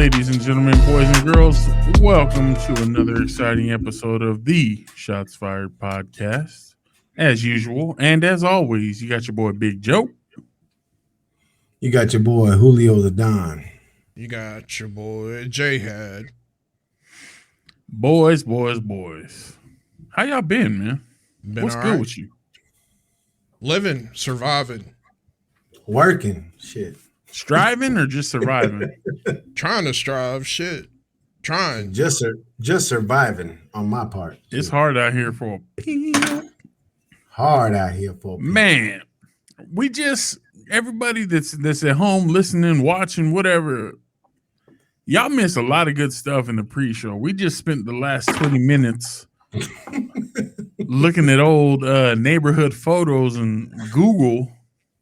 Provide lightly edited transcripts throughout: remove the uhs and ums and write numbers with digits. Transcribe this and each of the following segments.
ladies and gentlemen, boys and girls, welcome to another exciting episode of the Shots Fired podcast. As usual, and as always, you got your boy Big Joe. You got your boy Julio the Don. You got your boy J-Head. Boys. How y'all been, man? What's good right. with you? Living, surviving. Working. Shit. Striving or just surviving? Trying to strive. Shit. Trying. Just surviving on my part. It's hard out here for hard out here for man. We just everybody that's at home listening, watching, whatever. Y'all missed a lot of good stuff in the pre-show. We just spent the last 20 minutes looking at old neighborhood photos and Google.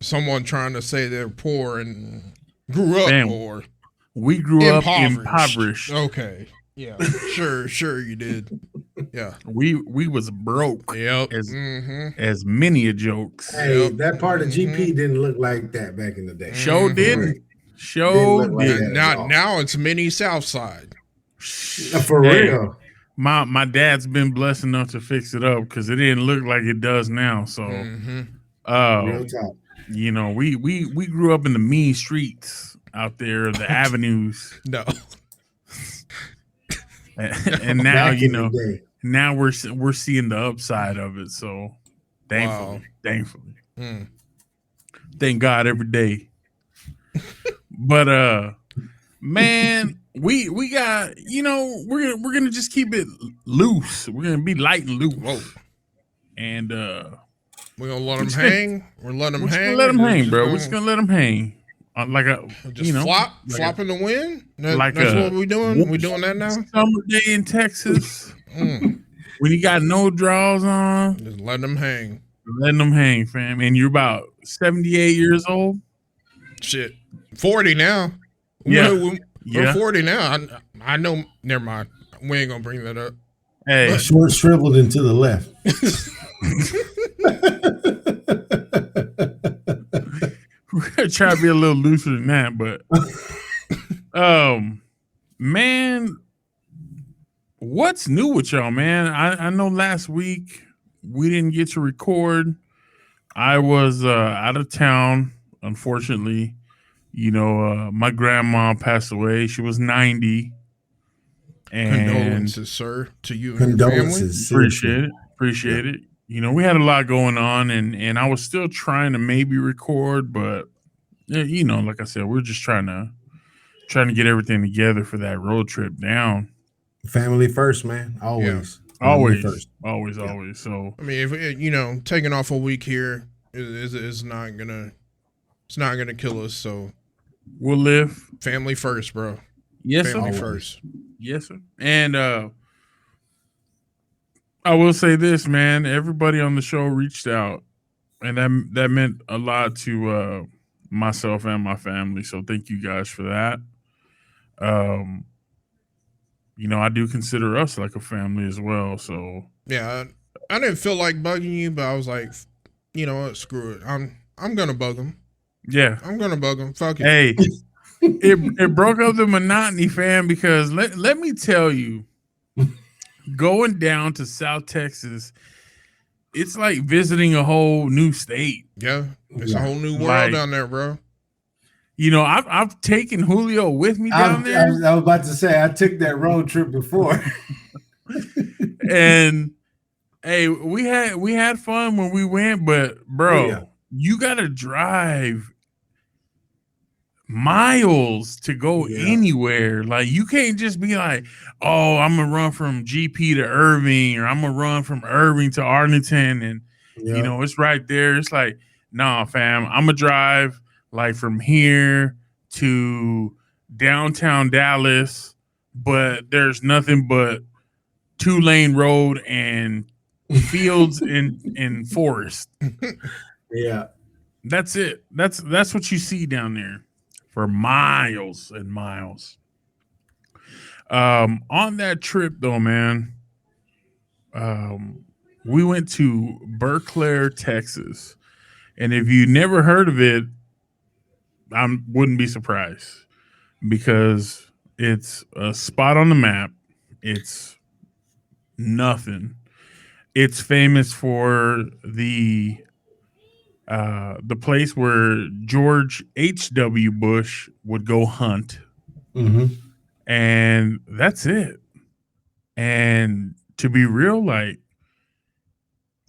Someone trying to say they're poor and grew up poor. We grew up impoverished. Okay. Yeah. Sure you did. Yeah. We was broke. Yep. As many a jokes. Hey, that part of GP didn't look like that back in the day. Show didn't. Now it's mini Southside. For real. My dad's been blessed enough to fix it up because it didn't look like it does now. So real talk. You know, we grew up in the mean streets out there, the avenues. No. And now, you know, now we're seeing the upside of it. So thankfully. Thank God every day. But man, we got, you know, we're gonna just keep it loose. We're gonna be light and loose. Whoa. And we're gonna let them hang. We're letting them hang. Let them hang, bro. We're just gonna let them hang. Like a flop in the wind. That's what we doing. We doing that now. Summer day in Texas. When you got no draws on, just letting them hang. Letting them hang, fam. And you're about 78 years old. Shit, 40 now. Yeah, we're 40 now. I know. Never mind. We ain't gonna bring that up. Hey, short shriveled and to the left. We're gonna try to be a little looser than that, but man, what's new with y'all, man? I know last week we didn't get to record. I was out of town, unfortunately. You know, my grandma passed away. She was 90. And condolences, sir, to you and your family. Appreciate it. You know, we had a lot going on, and I was still trying to maybe record, but you know, like I said, we're just trying to get everything together for that road trip down. Family first, man. Always. Yeah. Always. So I mean, if you know, taking off a week here is not gonna kill us. So we'll live. Family first, bro. Yes, family sir. First. Yes, sir. And I will say this, man. Everybody on the show reached out, and that meant a lot to myself and my family. So thank you guys for that. You know, I do consider us like a family as well. So yeah, I didn't feel like bugging you, but I was like, you know what, screw it. I'm gonna bug them. Yeah, I'm gonna bug them. Fuck it. Hey, it broke up the monotony, fam. Because let me tell you. Going down to South Texas, it's like visiting a whole new state. Yeah, it's a whole new world down there, bro. You know, I've taken Julio with me down there. I was about to say I took that road trip before, and hey, we had fun when we went, but bro, you gotta drive miles to go anywhere. Like, you can't just be like, oh, I'm gonna run from GP to Irving, or I'm gonna run from Irving to Arlington, and you know, it's right there. It's like, nah, fam, I'm gonna drive like from here to downtown Dallas, but there's nothing but 2-lane road and fields and forest. Yeah, that's it. That's what you see down there for miles and miles. On that trip though, man, we went to Berkeley, Texas. And if you never heard of it, I wouldn't be surprised, because It's a spot on the map. It's nothing. It's famous for the place where George H.W. Bush would go hunt. Mm-hmm. And that's it. And to be real, like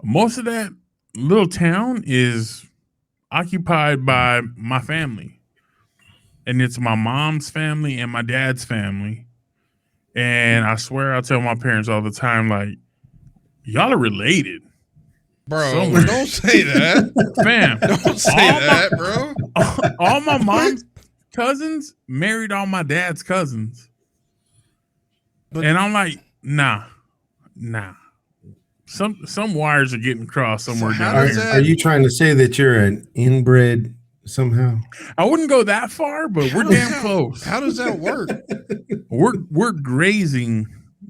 most of that little town is occupied by my family. And it's my mom's family and my dad's family. And I swear I tell my parents all the time, like, y'all are related. Bro, Somewhere. don't say that. Fam. Don't say that, bro. All my mom's cousins married all my dad's cousins. And I'm like, nah. Some wires are getting crossed somewhere down here. Are you trying to say that you're an inbred somehow? I wouldn't go that far, but we're damn close. How does that work? We're grazing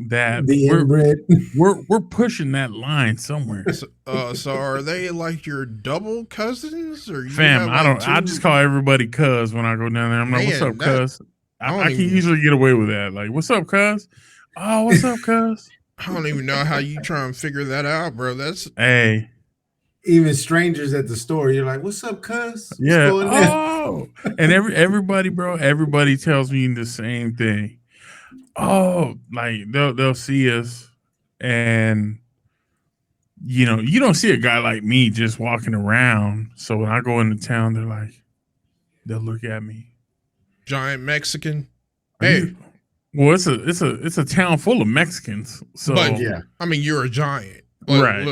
that. The inbred. We're pushing that line somewhere. So are they like your double cousins, or you fam? have, like, I just call everybody cuz when I go down there. I'm like, what's up, cuz? I can usually get away with that. Like, what's up, cuz? Oh, what's up, cuz? I don't even know how you try and figure that out, bro. That's hey. Even strangers at the store, you're like, "What's up, cuz?" Yeah. Oh, and everybody, bro, everybody tells me the same thing. Oh, like they'll see us, and you know, you don't see a guy like me just walking around. So when I go into town, they'll look at me. Giant Mexican. Hey. Well, it's a town full of Mexicans. So but, yeah, I mean, you're a giant, right?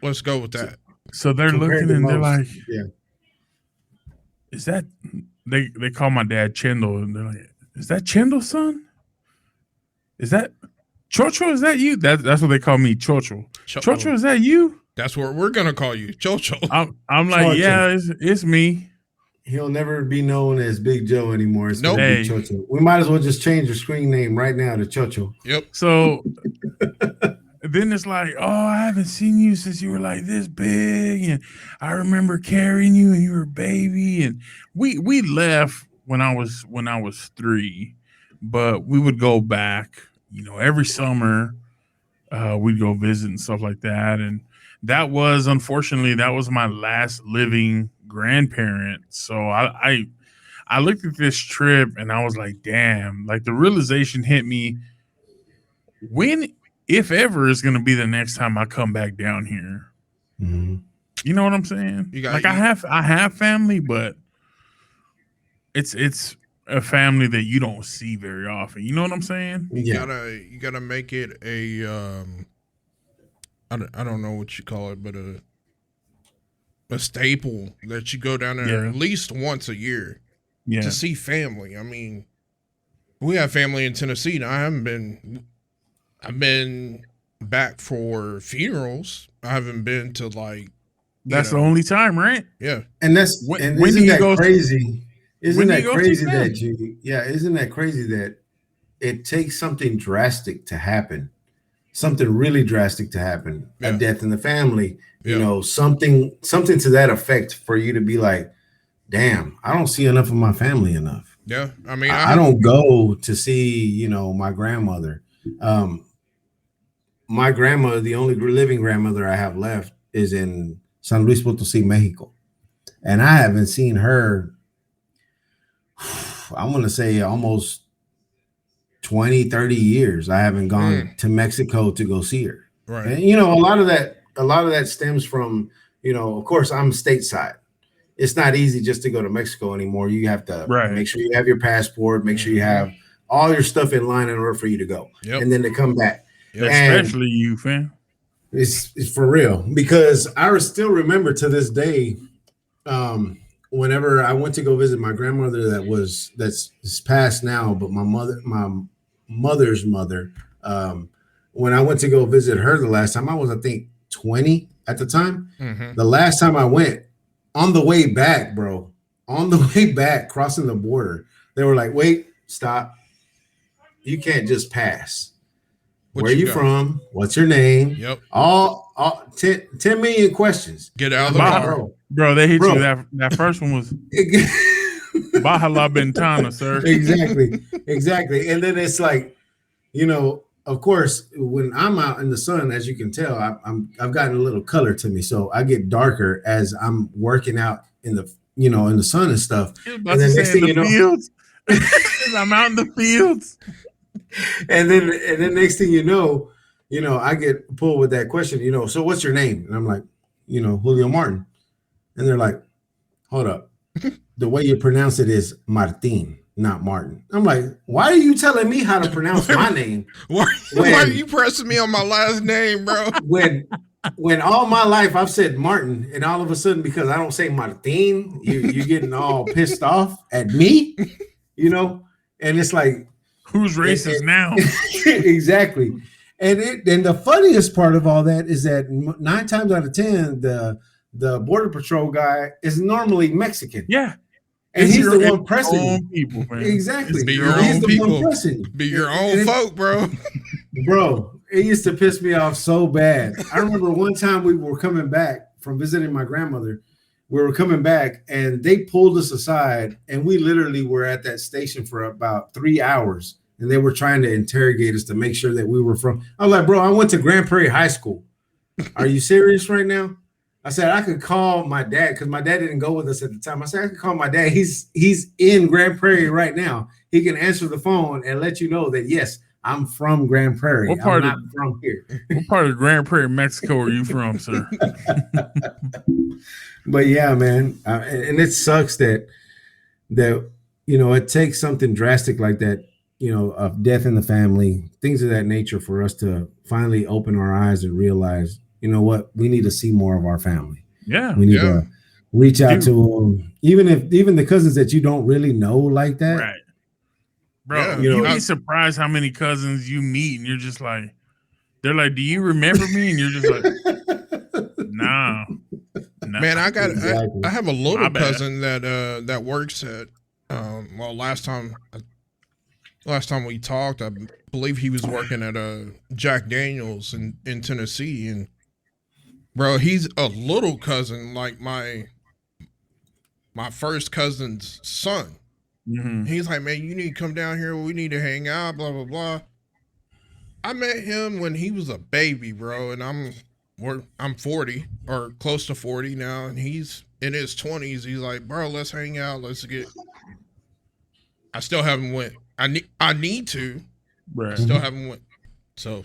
Let's go with that. So they're looking and they're like, yeah, is that they call my dad Chendel, and they're like, is that Chendel's son? Is that Chocho? Is that you? That's what they call me, Chocho. Chocho, is that you? That's what we're gonna call you, Chocho. I'm like, Chocho. Yeah, it's me. He'll never be known as Big Joe anymore. It's nope. Hey. Chocho. We might as well just change your screen name right now to Chocho. Yep. So then it's like, oh, I haven't seen you since you were like this big, and I remember carrying you, and you were a baby, and we left when I was 3, but we would go back, you know, every summer. We'd go visit and stuff like that, and that was unfortunately my last living grandparent. So I looked at this trip and I was like, damn, like the realization hit me, when, if ever, is going to be the next time I come back down here. Mm-hmm. You know what I'm saying? I have family, but it's a family that you don't see very often. You know what I'm saying? You gotta make it a I don't know what you call it, but a staple that you go down there at least once a year to see family. I mean, we have family in Tennessee. Now, I've been back for funerals. I haven't been to that's the only time, right? Yeah. And isn't that crazy? Isn't that crazy that it takes something drastic to happen? Something really drastic to happen, a death in the family, you know, something to that effect for you to be like, damn, I don't see enough of my family enough. Yeah. I mean, I don't go to see, you know, my grandmother. My grandmother, the only living grandmother I have left, is in San Luis Potosí, Mexico. And I haven't seen her, I'm going to say almost 20, 30 years. I haven't gone to Mexico to go see her. Right. And, you know, a lot of that stems from, you know, of course, I'm stateside. It's not easy just to go to Mexico anymore. You have to make sure you have your passport, make sure you have all your stuff in line in order for you to go. And then to come back. Yep. Especially you, fam. It's for real. Because I still remember to this day, whenever I went to go visit my grandmother that's passed now, but my mother's mother, when I went to go visit her the last time, I was, I think, 20 at the time. Mm-hmm. The last time I went, on the way back, crossing the border, they were like, wait, stop. You can't just pass. Where are you from? What's your name? Yep. All 10 million questions. Get out of the car. Bro, they hit you. That first one was Baja La Ventana, sir. Exactly. And then it's like, of course, when I'm out in the sun, as you can tell, I've gotten a little color to me, so I get darker as I'm working out in the in the sun and stuff. And then next thing you know, fields. I'm out in the fields. And then next thing you know, I get pulled with that question. So what's your name? And I'm like, Julio Martin. And they're like, hold up, the way you pronounce it is Martin, not Martin. I'm like, why are you telling me how to pronounce my name? Why are you pressing me on my last name, bro? When all my life I've said Martin, and all of a sudden, because I don't say Martin, you're getting all pissed off at me, and it's like, who's racist now? Exactly. And the funniest part of all that is that 9 times out of 10, the border patrol guy is normally Mexican. Yeah. And he's the one pressing people, man. Exactly. Be your own people. Be your own folk, bro. Bro, it used to piss me off so bad. I remember one time we were coming back from visiting my grandmother. We were coming back and they pulled us aside, and we literally were at that station for about 3 hours, and they were trying to interrogate us to make sure that we were from. I was like, bro, I went to Grand Prairie High School. Are you serious right now? I said I could call my dad, because my dad didn't go with us at the time. I said I could call my dad. He's in Grand Prairie right now. He can answer the phone and let you know that, yes, I'm from Grand Prairie. I'm not from here. What part of Grand Prairie, Mexico are you from, sir? But yeah, man. And it sucks that it takes something drastic like that, of death in the family, things of that nature, for us to finally open our eyes and realize, you know what, we need to see more of our family. Yeah. We need to reach out to them, even the cousins that you don't really know like that. Right. Bro, you'd be surprised how many cousins you meet, and you're just like, they're like, do you remember me? And you're just like, nah. Man, I have a little cousin that works at last time we talked, I believe he was working at Jack Daniels in Tennessee, and bro, he's a little cousin like my first cousin's son. Mm-hmm. He's like, man, you need to come down here. We need to hang out, blah, blah, blah. I met him when he was a baby, bro, and I'm 40 or close to 40 now, and he's in his 20s. He's like, bro, let's hang out. I still haven't went. I need to. Right. I still haven't went. So.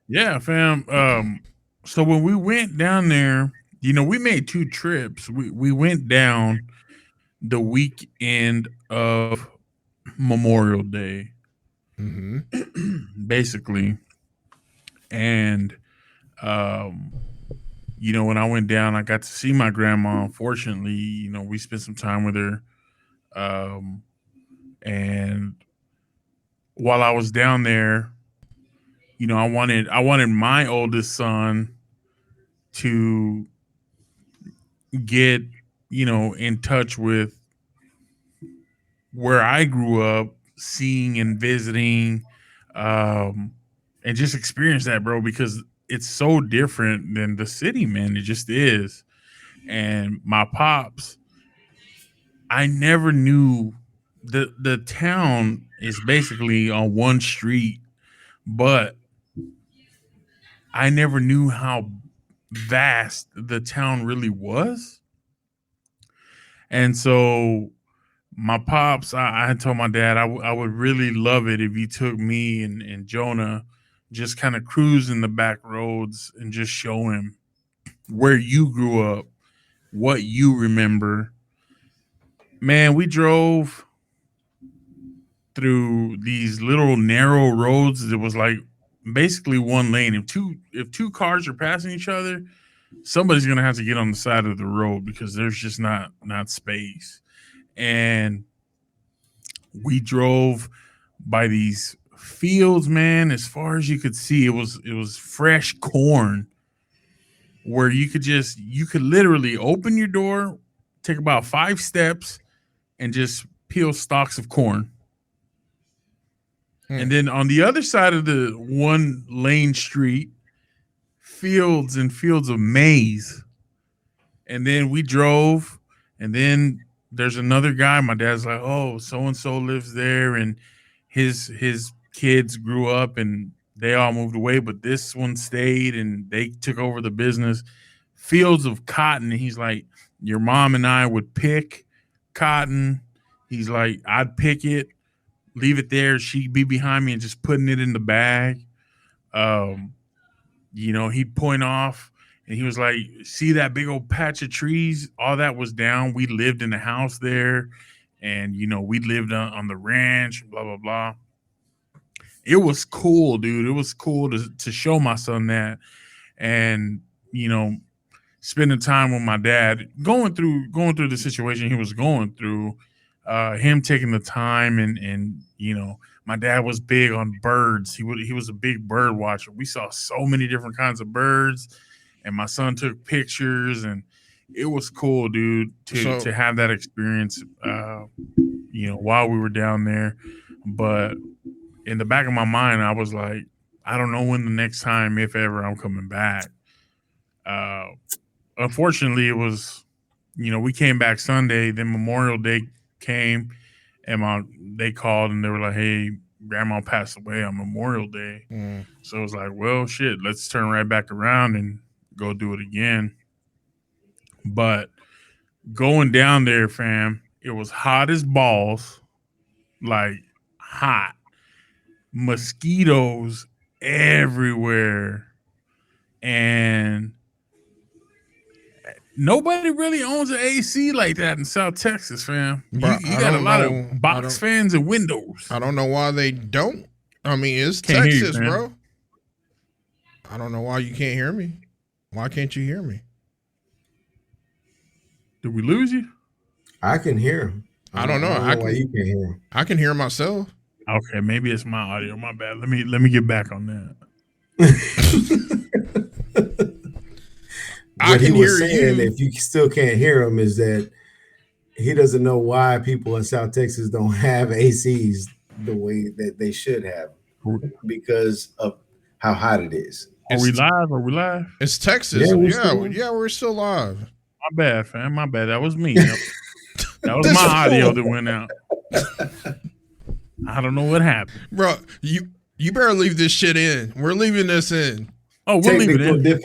Yeah, fam. So when we went down there, we made 2 trips. We went down the weekend of Memorial Day, basically. And, when I went down, I got to see my grandma. Unfortunately, we spent some time with her. And while I was down there, I wanted my oldest son to get, in touch with where I grew up, seeing and visiting, and just experience that, bro, because it's so different than the city, man. It just is. And my pops, I never knew the town is basically on one street, but I never knew how vast the town really was. And so my pops, I had told my dad I would really love it if you took me and Jonah, just kind of cruising the back roads and just show him where you grew up, what you remember. Man, we drove through these little narrow roads. It was like basically one lane. If two cars are passing each other, somebody's gonna have to get on the side of the road because there's just not space. And we drove by these fields, man, as far as you could see. It was fresh corn, where you could literally open your door, take about 5 steps, and just peel stalks of corn. And then on the other side of the one lane street, fields and fields of maize. And then we drove, and then there's another guy. My dad's like, oh, so and so lives there, and his kids grew up and they all moved away, but this one stayed and they took over the business. Fields of cotton. And he's like, your mom and I would pick cotton. He's like, I'd pick it, leave it there. She'd be behind me and just putting it in the bag. He'd point off and he was like, see that big old patch of trees? All that was down. We lived in the house there and, we lived on the ranch, blah, blah, blah. It was cool, dude. It was cool to show my son that. And, spending time with my dad, going through the situation he was going through, him taking the time and my dad was big on birds. He was a big bird watcher. We saw so many different kinds of birds, and my son took pictures, and it was cool, dude, to have that experience, while we were down there. But in the back of my mind, I was like, I don't know when the next time, if ever, I'm coming back. Unfortunately, it was, we came back Sunday, then Memorial Day came, and they called and they were like, hey, grandma passed away on Memorial Day. So it was like, well, shit, let's turn right back around and go do it again. But going down there, fam, it was hot as balls, like hot. Mosquitoes everywhere. And nobody really owns an AC like that in South Texas, fam. You got a lot of box fans and windows. I don't know why they don't. I mean, it's Texas, bro. I don't know why you can't hear me. Why can't you hear me? Did we lose you? I can hear him. I don't know. Why you can't hear him. I can hear myself. Okay, maybe it's my audio. My bad. Let me get back on that. What he was saying, if you still can't hear him, is that he doesn't know why people in South Texas don't have ACs the way that they should have because of how hot it is. Are we live? It's Texas. Yeah, we're still live. My bad, fam. My bad. That was me. That was my audio that went out. I don't know what happened. Bro, you better leave this shit in. We're leaving this in. Oh, we'll leave it in.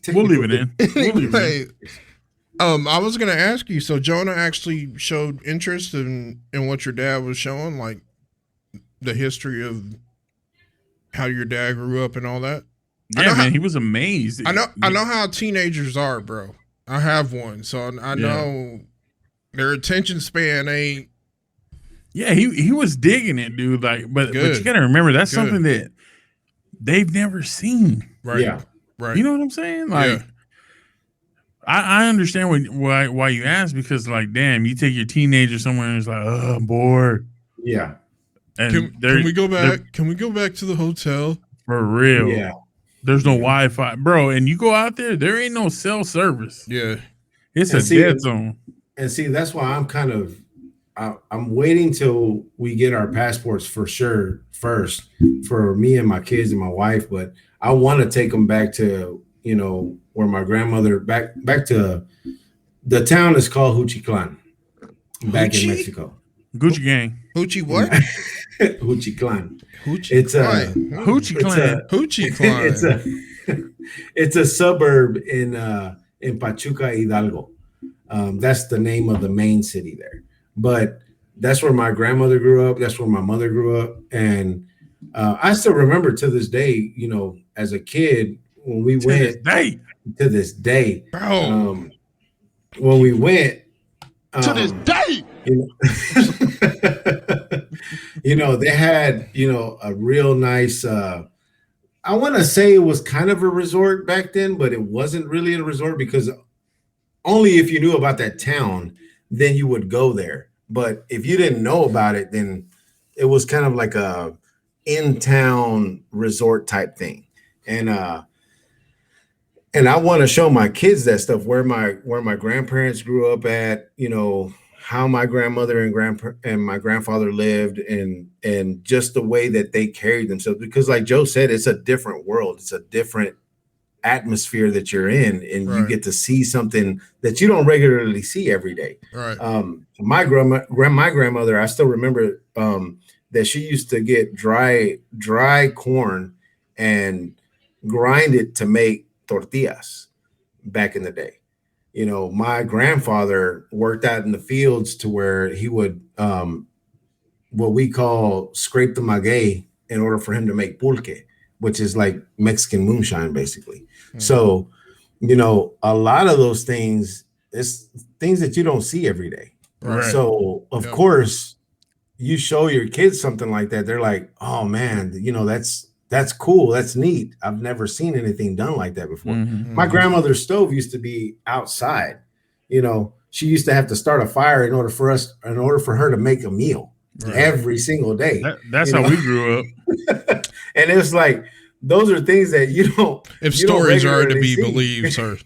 We'll leave it in. Anyway, I was gonna ask you. So Jonah actually showed interest in what your dad was showing, like the history of how your dad grew up and all that. Yeah, man, he was amazed. I know how teenagers are, bro. I have one, so I know their attention span ain't. Yeah, he was digging it, dude. Like, but you gotta remember that's something that they've never seen. Right. Yeah. Right. You know what I'm saying? Like, I understand why you ask, because like, damn, you take your teenager somewhere and it's like, oh, I'm bored. Yeah. And can we go back? Can we go back to the hotel? For real. Yeah. There's no Wi-Fi, bro. And you go out there ain't no cell service. Yeah. It's a dead zone. And see, that's why I'm waiting till we get our passports for sure first for me and my kids and my wife. But I want to take them back to, where my grandmother, back to the town is called Juchitlan back in Mexico. Gucci gang. Hoochie what? Juchitlan. It's a Juchitlan. It's a suburb in Pachuca, Hidalgo. That's the name of the main city there. But that's where my grandmother grew up. That's where my mother grew up. And I still remember to this day, as a kid, when we went to this day, bro. When we went to this day, they had, a real nice, I want to say it was kind of a resort back then, but it wasn't really a resort because only if you knew about that town, then you would go there. But if you didn't know about it, then it was kind of like a in-town resort type thing. And I want to show my kids that stuff, where my grandparents grew up at, how my grandmother and my grandfather lived, and just the way that they carried themselves. Because like Joe said, it's a different world. It's a different atmosphere that you're in, and you get to see something that you don't regularly see every day. Right. My grandmother, I still remember that she used to get dry corn and grind it to make tortillas back in the day. You know, my grandfather worked out in the fields to where he would what we call scrape the maguey in order for him to make pulque, which is like Mexican moonshine, basically. So, you know, a lot of those things is things that you don't see every day. Right. So, of course, you show your kids something like that, they're like, oh man, you know, that's cool, that's neat. I've never seen anything done like that before. My grandmother's stove used to be outside. You know, she used to have to start a fire in order for her to make a meal every single day. That's how we grew up. And it's like, those are things that you don't. If stories are to be believed, sir,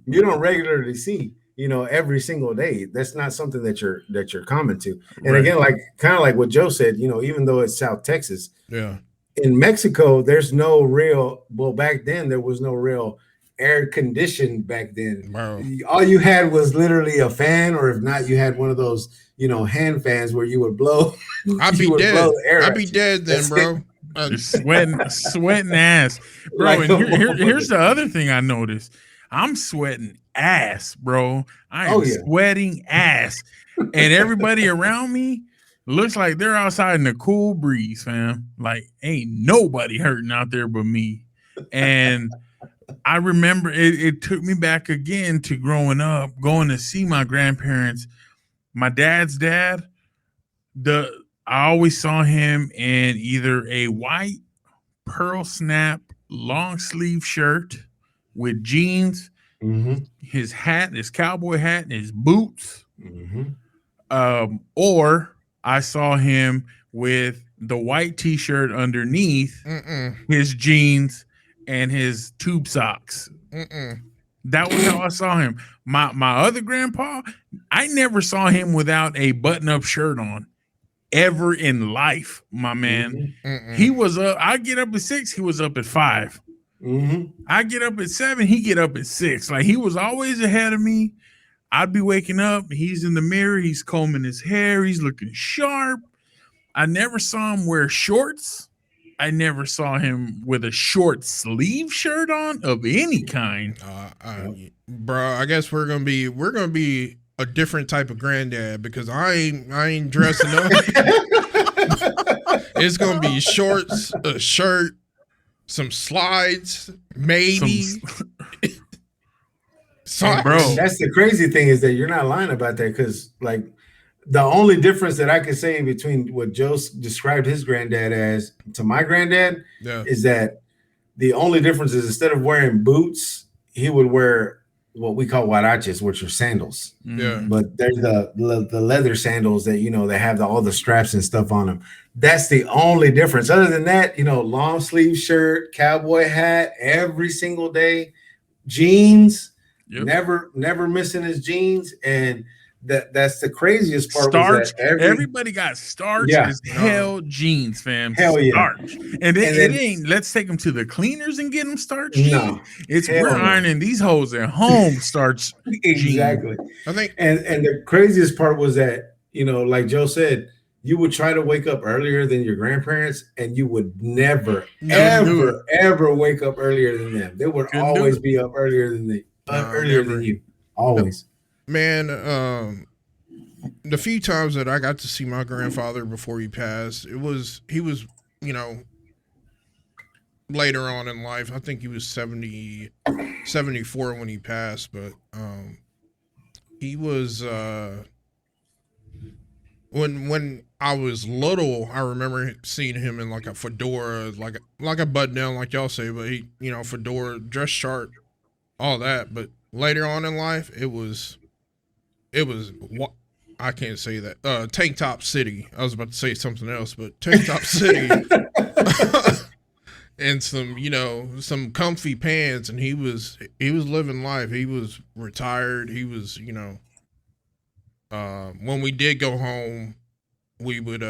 you don't regularly see. You know, every single day. That's not something that you're common to. And again, like kind of like what Joe said, you know, even though it's South Texas, in Mexico, there's no real. Well, back then there was no real air conditioned. Back then, all you had was literally a fan, or if not, you had one of those, you know, hand fans where you would blow. I'd be dead. I'd be dead then, bro. Sweating ass, bro. Like, and here's the other thing I noticed. I'm sweating ass, bro. I am sweating ass, and everybody around me looks like they're outside in the cool breeze, fam. Like ain't nobody hurting out there but me. And I remember it took me back again to growing up, going to see my grandparents. My dad's dad, I always saw him in either a white pearl snap long sleeve shirt with jeans, his hat, his cowboy hat, and his boots. Or I saw him with the white t-shirt underneath his jeans and his tube socks. That was how I saw him. My other grandpa, I never saw him without a button-up shirt on ever in life, my man. He was up. I get up at 6. He was up at 5. I get up at 7. He get up at 6. Like he was always ahead of me. I'd be waking up. He's in the mirror. He's combing his hair. He's looking sharp. I never saw him wear shorts. I never saw him with a short sleeve shirt on of any kind. Bro, I guess we're gonna be a different type of granddad because I ain't dressing up. It's gonna be shorts, a shirt, some slides, maybe. Bro, that's the crazy thing is that you're not lying about that, because like the only difference that I could say between what Joe described his granddad as to my granddad is that the only difference is instead of wearing boots, he would wear what we call huaraches, which are sandals. But they're the leather sandals that, you know, they have all the straps and stuff on them. That's the only difference. Other than that, you know, long sleeve shirt, cowboy hat every single day, jeans, never missing his jeans. And that's the craziest part. Starch. Everybody got starch as hell jeans, fam. Hell starch. And it ain't let's take them to the cleaners and get them starch jeans. It's we're ironing these hoes at home starch exactly. jeans. I think and the craziest part was that, you know, like Joe said, you would try to wake up earlier than your grandparents, and you would never ever wake up earlier than them. They would always be up earlier than than you. Always. Man, the few times that I got to see my grandfather before he passed, he was, you know, later on in life. I think he was 74 when he passed, but he was when I was little, I remember seeing him in like a fedora, like a button down, like y'all say, but he, you know, fedora, dress sharp, all that. But later on in life, it was what I can't say that. Tank Top City. I was about to say something else, but Tank Top City and some, you know, some comfy pants, and he was living life. He was retired. He was, you know, when we did go home, we would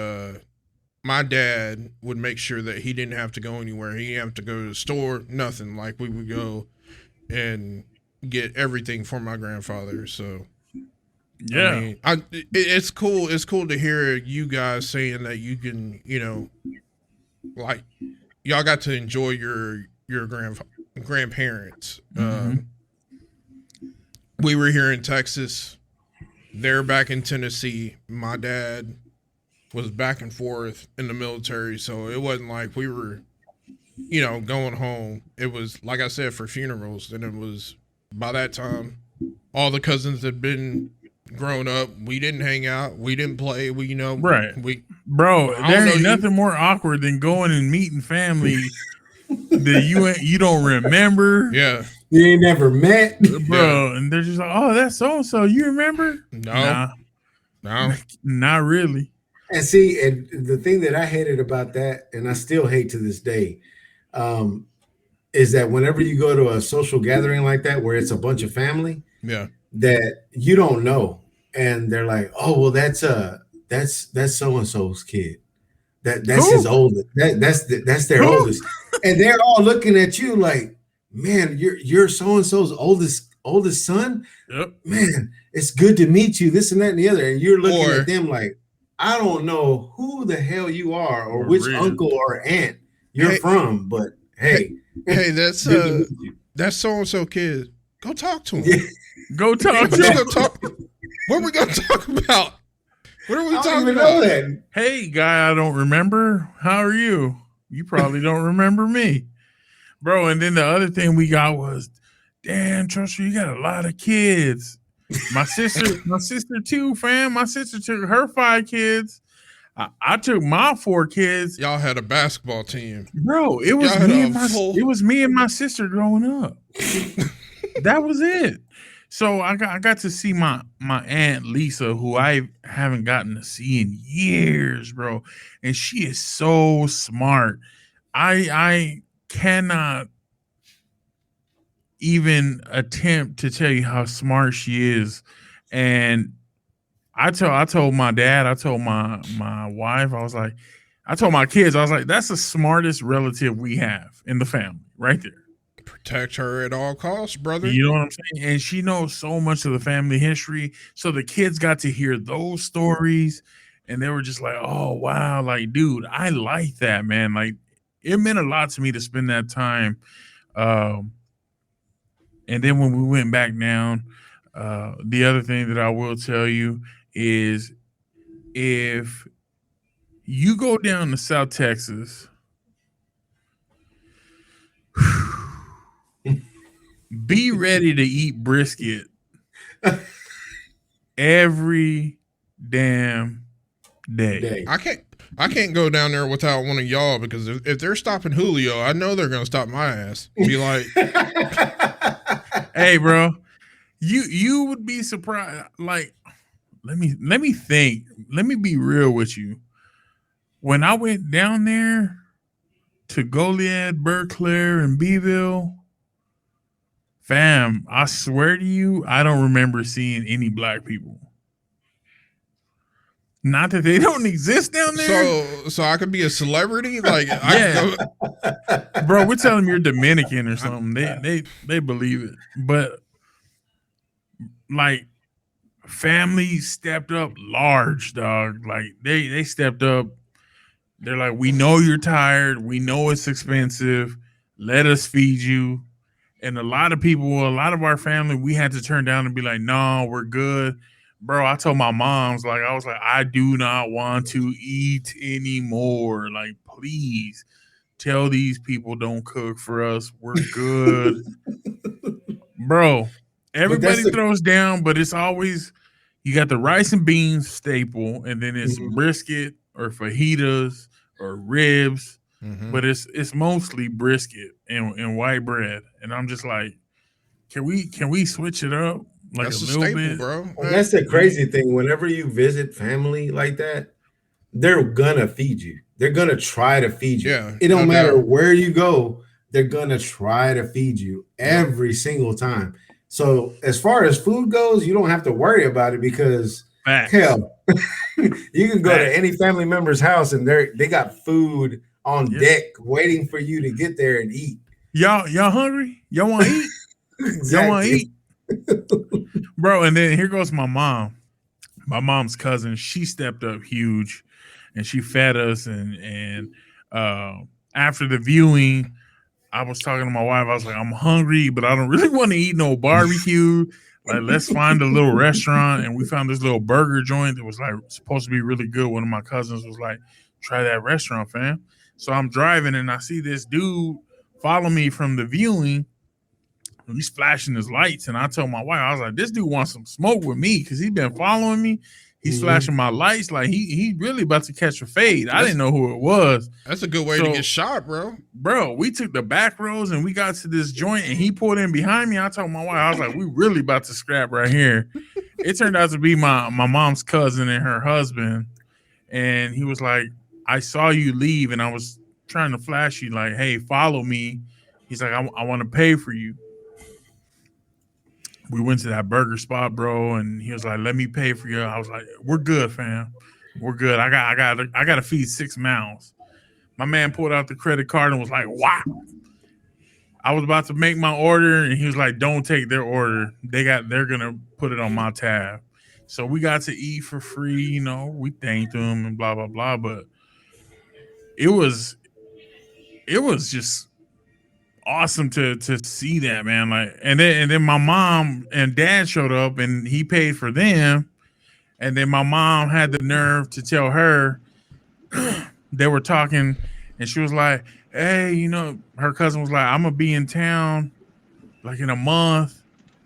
my dad would make sure that he didn't have to go anywhere. He didn't have to go to the store, nothing. Like we would go and get everything for my grandfather. So yeah, I mean, it's cool. It's cool to hear you guys saying that you can, like y'all got to enjoy your grandparents. We were here in Texas. They're back in Tennessee. My dad was back and forth in the military, so it wasn't like we were, going home. It was, like I said, for funerals, and it was, by that time, all the cousins had been grown up. We didn't hang out. We didn't play. Right. Bro, there ain't nothing more awkward than going and meeting family that you don't remember. Yeah. You ain't never met. Bro, and they're just like, oh, that's so-and-so. You remember? No. Not really. And see, and the thing that I hated about that, and I still hate to this day, is that whenever you go to a social gathering like that, where it's a bunch of family, that you don't know, and they're like, oh, well, that's so-and-so's kid. That's his oldest. That's their oldest, and they're all looking at you like, man, you're so-and-so's oldest son. Yep. Man, it's good to meet you. This and that and the other, and you're looking at them like, I don't know who the hell you are or which uncle or aunt you're from, but hey, that's so-and-so kid. Go talk to him. Yeah. Go talk to him. What are we gonna talk about? What are we talking about? Know that. Hey, guy, I don't remember. How are you? You probably don't remember me. Bro, and then the other thing we got was, damn, Trusher, you got a lot of kids. My sister too, fam. My sister took her 5 kids. I took my 4 kids. Y'all had a basketball team. Bro, it was me and my sister growing up. That was it. So I got to see my aunt Lisa, who I haven't gotten to see in years, bro. And she is so smart. I cannot even attempt to tell you how smart she is. And I told my dad, I told my wife, I told my kids, I was like, that's the smartest relative we have in the family right there. Protect her at all costs, brother. You know what I'm saying? And she knows so much of the family history. So the kids got to hear those stories and they were just like, oh, wow. Like, dude, I like that, man. Like, it meant a lot to me to spend that time. And then when we went back down, the other thing that I will tell you is if you go down to South Texas, be ready to eat brisket every damn day. I can't go down there without one of y'all, because if they're stopping Julio, I know they're gonna stop my ass. Be like, hey, bro, you would be surprised. Like, let me think. Let me be real with you. When I went down there to Goliad, Berkeley, and Beeville, fam, I swear to you, I don't remember seeing any black people. Not that they don't exist down there. So I could be a celebrity, like, yeah, bro. We're telling them you're Dominican or something. They believe it, but like, family stepped up large, dog. Like they stepped up. They're like, we know you're tired. We know it's expensive. Let us feed you. And a lot of people, a lot of our family, we had to turn down and be like, no, we're good. Bro, I told my moms, like, I was like, I do not want to eat anymore. Like, please tell these people don't cook for us. We're good. Bro, everybody throws down, but it's always, you got the rice and beans staple, and then it's brisket or fajitas or ribs. But it's mostly brisket and white bread. And I'm just like, can we switch it up? Like, that's a little staple, bit, bro. And that's the crazy thing. Whenever you visit family like that, they're gonna feed you. They're gonna try to feed you. Yeah, it don't matter where you go, they're gonna try to feed you every single time. So as far as food goes, you don't have to worry about it, because Facts. Hell, you can go to any family member's house and they got food on deck waiting for you to get there and eat. Y'all hungry? Y'all want to eat? Exactly. Y'all want to eat? Bro, and then here goes my mom. My mom's cousin, she stepped up huge and she fed us. And after the viewing, I was talking to my wife. I was like, I'm hungry, but I don't really want to eat no barbecue. Like, let's find a little restaurant. And we found this little burger joint that was like supposed to be really good. One of my cousins was like, try that restaurant, fam. So I'm driving and I see this dude follow me from the viewing. He's flashing his lights. And I told my wife, I was like, this dude wants some smoke with me because he's been following me. He's flashing my lights like he really about to catch a fade. I didn't know who it was. That's a good way to get shot, bro. Bro, we took the back roads and we got to this joint and he pulled in behind me. I told my wife, I was like, we really about to scrap right here. It turned out to be my mom's cousin and her husband. And he was like, I saw you leave and I was trying to flash you like, hey, follow me. He's like, I want to pay for you. We went to that burger spot, bro, and he was like, "Let me pay for you." I was like, "We're good, fam. We're good. I got to feed 6 mouths." My man pulled out the credit card and was like, "Wow." I was about to make my order, and he was like, "Don't take their order. They're gonna put it on my tab." So we got to eat for free. You know, we thanked him and blah blah blah. But it was just awesome to see that, man. Like, and then my mom and dad showed up and he paid for them, and then my mom had the nerve to tell her they were talking, and she was like, hey, you know, her cousin was like, I'm gonna be in town like in a month.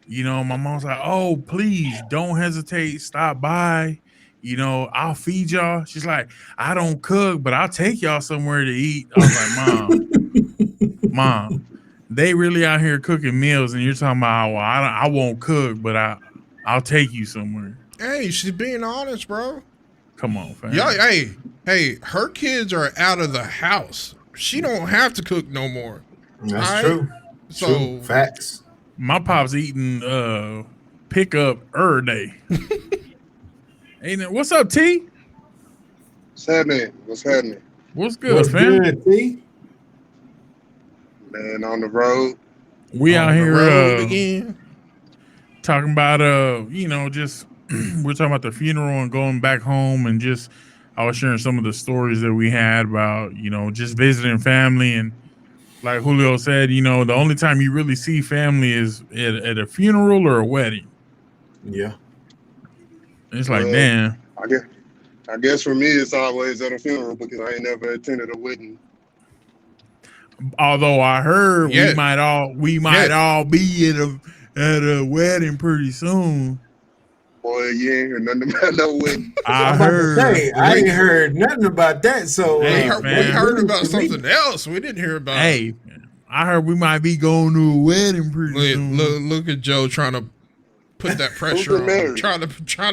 You know, my mom's like, oh, please don't hesitate, stop by, you know, I'll feed y'all. She's like, I don't cook, but I'll take y'all somewhere to eat. I was like, Mom, they really out here cooking meals, and you're talking about, well, I won't cook, but I'll take you somewhere. Hey, she's being honest, bro. Come on, fam. Yeah, hey, her kids are out of the house. She don't have to cook no more. That's true. So true. Facts. My pop's eating pickup every day. Ain't what's up, T? What's happening? What's good, fam? Good, T? Man, on the road. We out here again. Talking about you know, just we're talking about the funeral and going back home, and just I was sharing some of the stories that we had about, you know, just visiting family. And like Julio said, you know, the only time you really see family is at a funeral or a wedding. Yeah. It's like, damn. I guess for me, it's always at a funeral because I ain't never attended a wedding. Although I heard we might all be at a wedding pretty soon. Boy, you ain't heard nothing about no wedding. I ain't heard nothing about that. So we heard about something else. We didn't hear about. Hey, I heard we might be going to a wedding pretty soon. Look at Joe trying to put that pressure on. Trying to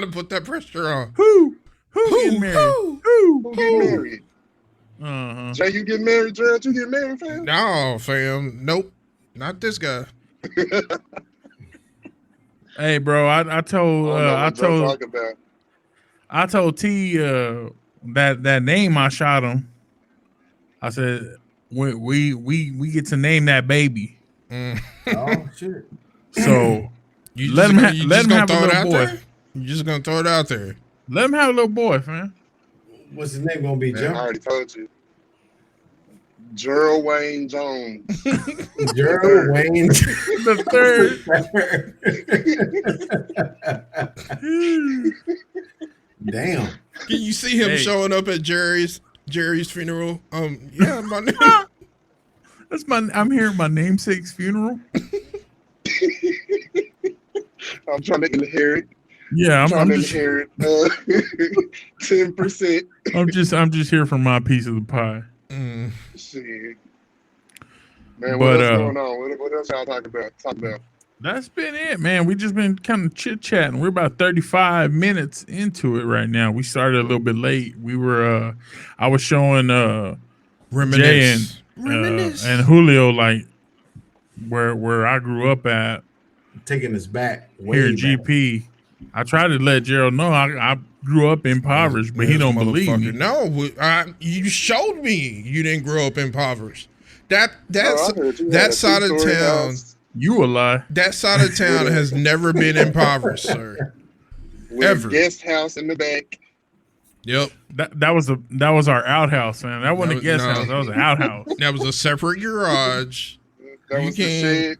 put that pressure on. Who getting married? Who get married? Uh-huh. Jay, you get married, Gerald? You get married, fam? No, fam. Nope. Not this guy. Hey, bro, I told T that name I shot him. I said we get to name that baby. Oh shit! So let him have a little boy. You just gonna throw it out there? Let him have a little boy, fam. What's his name gonna be, Joe? I already told you. Gerald Wayne Jones. Gerald Wayne the third. Damn. Can you see him showing up at Jerry's funeral? Yeah, my name. I'm here at my namesake's funeral. I'm trying to inherit. Yeah, I'm just inherit 10%. I'm just here for my piece of the pie. Shit. Man, what else going on? What else y'all talk about? That's been it, man. We just been kind of chit-chatting. We're about 35 minutes into it right now. We started a little bit late. We were I was showing Jay and Julio like where I grew up at. Taking us back here at GP. I tried to let Gerald know I grew up impoverished, but he don't believe me. No, you showed me you didn't grow up impoverished. That side of town. House. You a lie. That side of town has never been impoverished, sir. With Ever. A guest house in the back. Yep. That was our outhouse, man. That wasn't a guest house. That was an outhouse. That was a separate garage. That was the shed.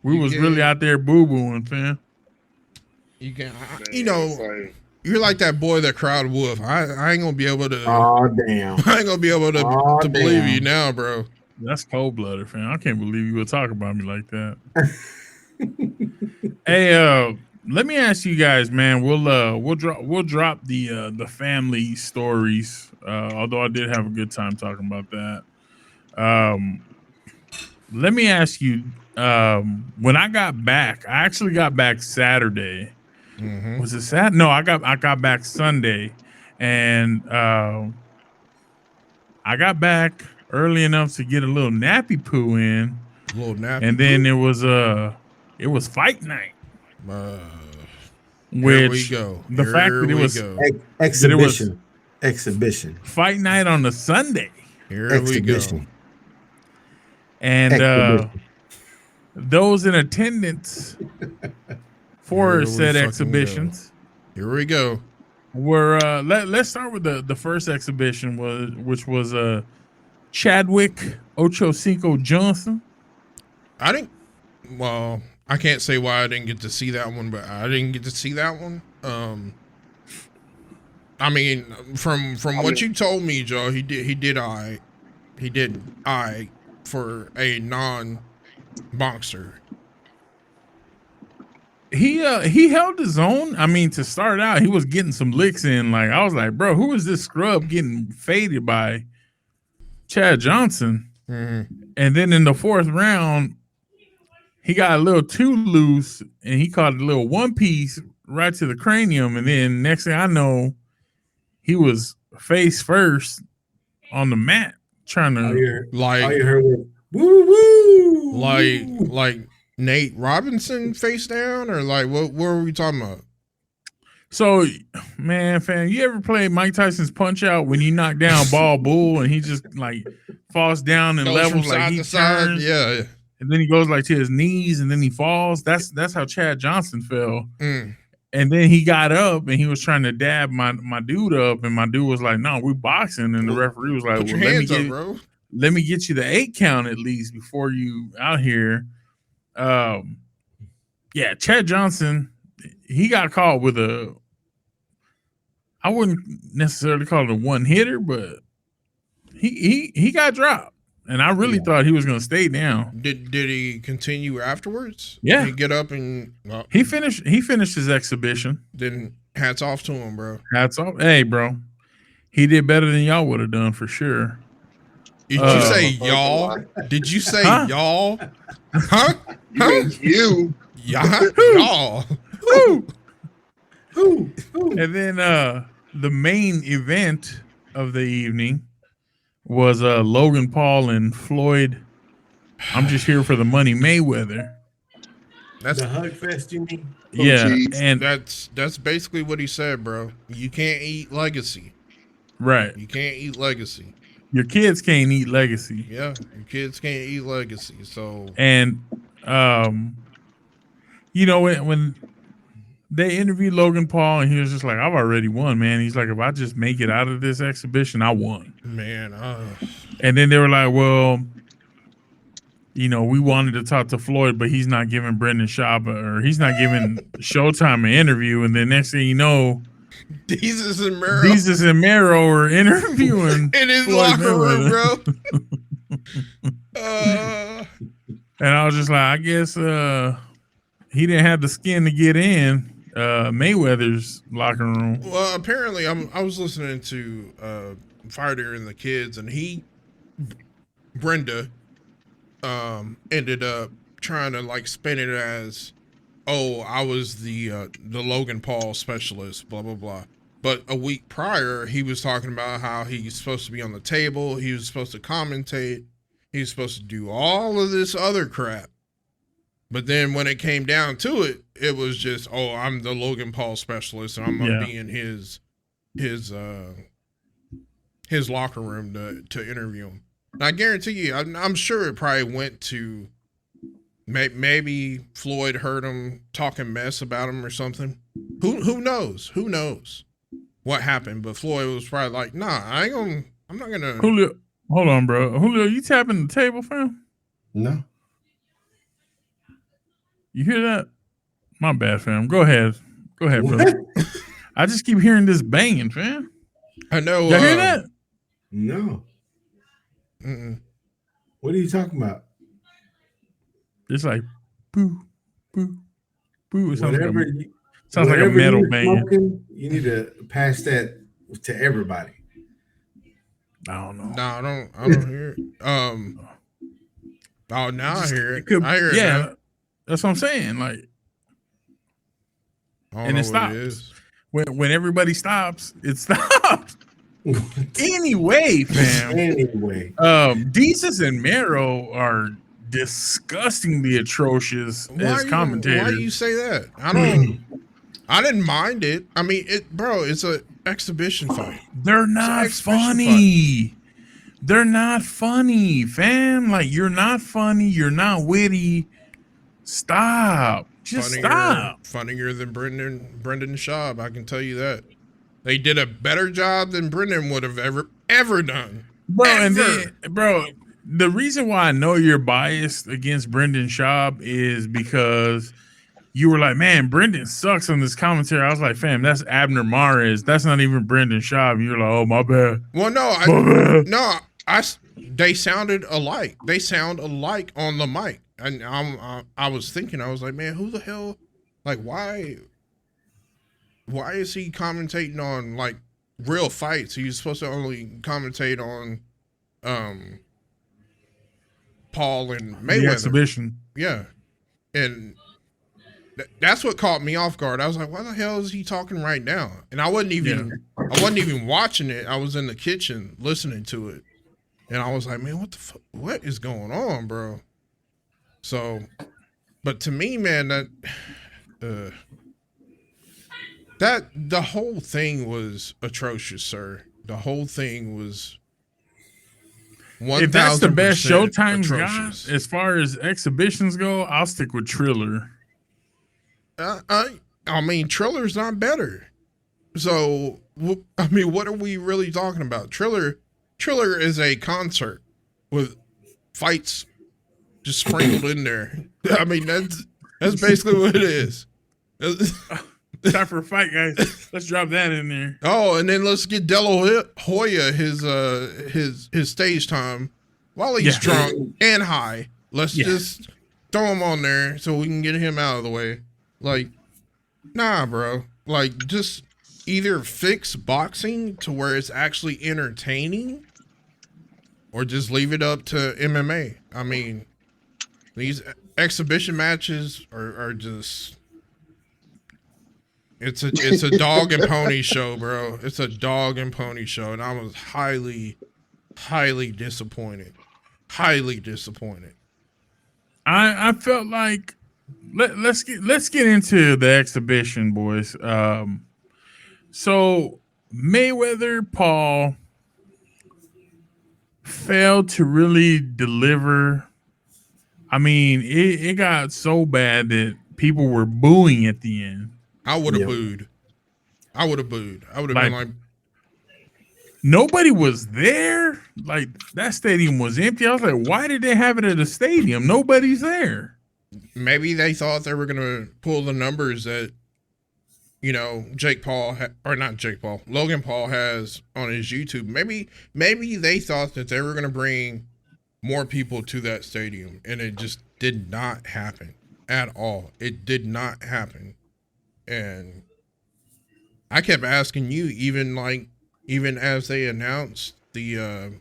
We was really out there boo-booing, fam. You can, you're like that boy that cried wolf. I ain't gonna be able to. Oh damn! I ain't gonna be able to believe you now, bro. That's cold blooded, fam. I can't believe you would talk about me like that. Hey, let me ask you guys, man. We'll drop the family stories. Although I did have a good time talking about that. Let me ask you. When I got back, I actually got back Saturday. Mm-hmm. Was it Saturday? No, I got back Sunday, and I got back early enough to get a little nappy poo in. And then it was fight night. Here we go. The fact that it was exhibition fight night on the Sunday. Here we go. And those in attendance for said exhibitions. Here we go. Were let's start with the first exhibition which was Chadwick Ochocinco Johnson. I can't say why I didn't get to see that one, but I didn't get to see that one. I mean, from what you told me, Joe, he did for a non-boxer. He held his own. I mean, to start out, he was getting some licks in. Like, I was like, bro, who is this scrub getting faded by Chad Johnson? Mm-hmm. And then in the fourth round, he got a little too loose and he caught a little one piece right to the cranium. And then next thing I know, he was face first on the mat trying to woo woo, like Nate Robinson face down, or like what were we talking about? So, man, fam, you ever play Mike Tyson's Punch Out when you knock down Ball Bull and he just like falls down and levels like he turns, yeah, and then he goes like to his knees and then he falls. That's how Chad Johnson fell. And then he got up and he was trying to dab my dude up, and my dude was like, "No, we're boxing." And the referee was like, "Well, let me get you the 8 count at least before you out here." Yeah, Chad Johnson, he got caught with I wouldn't necessarily call it a one hitter, but he got dropped, and I really thought he was going to stay down. Did he continue afterwards? Yeah, did he get up and he finished his exhibition. Then hats off to him, bro. Hats off, hey, bro. He did better than y'all would have done for sure. Did you say y'all? Did you say y'all? Huh? You. Y'all. And then the main event of the evening was Logan Paul and Floyd. I'm just here for the money, Mayweather. That's the hug fest, you mean? Yeah, and that's basically what he said, bro. You can't eat legacy. Right. You can't eat legacy. Your kids can't eat legacy. Yeah, your kids can't eat legacy. So, and you know, when they interviewed Logan Paul and he was just like, "I've already won, man." He's like, "If I just make it out of this exhibition, I won." Man, and then they were like, "Well, you know, we wanted to talk to Floyd, but he's not giving Brendan Schaub or he's not giving Showtime an interview." And then next thing you know, Jesus and Mero are interviewing in his locker room, bro. And I was just like, I guess he didn't have the skin to get in Mayweather's locker room. Well, apparently, I was listening to Fighter and the Kids, and Brenda ended up trying to like spin it as, "Oh, I was the Logan Paul specialist," blah blah blah. But a week prior, he was talking about how he's supposed to be on the table, he was supposed to commentate, he was supposed to do all of this other crap. But then when it came down to it, it was just, oh, I'm the Logan Paul specialist, and I'm gonna be in his locker room to interview him. And I guarantee you, I'm sure it probably went to maybe Floyd heard him talking mess about him or something. Who knows? Who knows what happened? But Floyd was probably like, nah, I'm not gonna. Julio, hold on, bro. Julio, you tapping the table, fam? No. You hear that? My bad, fam. Go ahead, brother. I just keep hearing this banging, fam. I know. Y'all hear that? No. Mm-mm. What are you talking about? It's like boo, boo, boo. It sounds Sounds like a metal bang. You need to pass that to everybody. I don't know. No, I don't hear it. Oh, now I hear it. I hear it. Yeah, now. That's what I'm saying. Like, and it stops. When everybody stops, it stops. Anyway, fam. Anyway, Desus and Mero are disgustingly atrocious as commentators. Why do you say that? I didn't mind it. I mean, it's an exhibition fight. They're not funny. They're not funny, fam. Like, you're not funny. You're not witty. Stop. Just stop. Funnier than Brendan Schaub, I can tell you that. They did a better job than Brendan would have ever done. Bro, the reason why I know you're biased against Brendan Schaub is because you were like, man, Brendan sucks on this commentary. I was like, fam, that's Abner Mares. That's not even Brendan Schaub. You're like, oh, my bad. Well, they sounded alike. They sound alike on the mic. And I was thinking, I was like, man, who the hell, like, why is he commentating on, like, real fights? He's supposed to only commentate on Paul and Mayweather. The exhibition. Yeah. And that's what caught me off guard. I was like, why the hell is he talking right now? And I wasn't even watching it. I was in the kitchen listening to it. And I was like, man, what is going on, bro? So, but to me, man, that the whole thing was atrocious, sir. The whole thing was 1,000% If that's the best Showtime's atrocious. got, as far as exhibitions go, I'll stick with Triller. I mean, Triller's not better. So, I mean, what are we really talking about? Triller is a concert with fights just sprinkled in there. I mean, that's basically what it is. Time for a fight, guys. Let's drop that in there. Oh, and then let's get De La Hoya his stage time while he's drunk and high. Let's just throw him on there so we can get him out of the way. Like, nah, bro. Like, just either fix boxing to where it's actually entertaining, or just leave it up to MMA. I mean, these exhibition matches are just. It's a dog and pony show, bro. It's a dog and pony show, and I was highly disappointed. Highly disappointed. I felt like let's get into the exhibition, boys. So Mayweather Paul failed to really deliver. I mean, it got so bad that people were booing at the end. I would have booed. I would have been like, nobody was there. Like, that stadium was empty. I was like, why did they have it at a stadium? Nobody's there. Maybe they thought they were going to pull the numbers that, you know, Logan Paul has on his YouTube. Maybe they thought that they were going to bring more people to that stadium, and it just did not happen at all. It did not happen. And I kept asking you, even as they announced the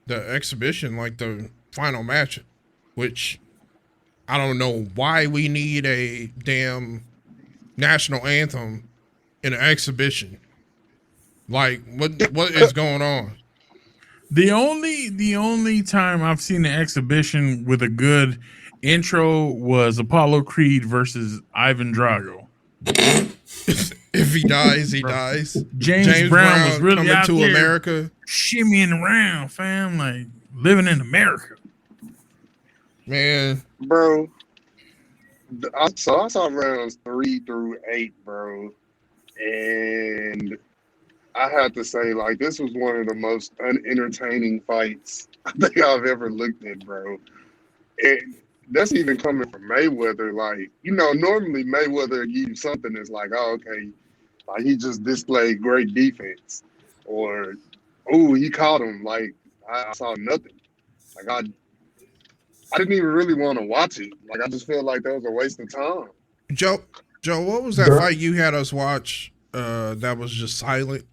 exhibition, like the final match, which I don't know why we need a damn national anthem in an exhibition. Like, what is going on? The only time I've seen an exhibition with a good Intro was Apollo Creed versus Ivan Drago. If he dies, he dies. James Brown was really coming out to there America, shimmying around, fam, like living in America. Man, bro. I saw rounds 3 through 8, bro, and I have to say, like, this was one of the most unentertaining fights I think I've ever looked at, bro. And that's even coming from Mayweather. Like, normally Mayweather give you something that's like, oh, okay, like he just displayed great defense, or oh, he caught him. Like I saw nothing. Like I didn't even really want to watch it. Like I just feel like that was a waste of time. Joe, what was that fight you had us watch? That was just silent.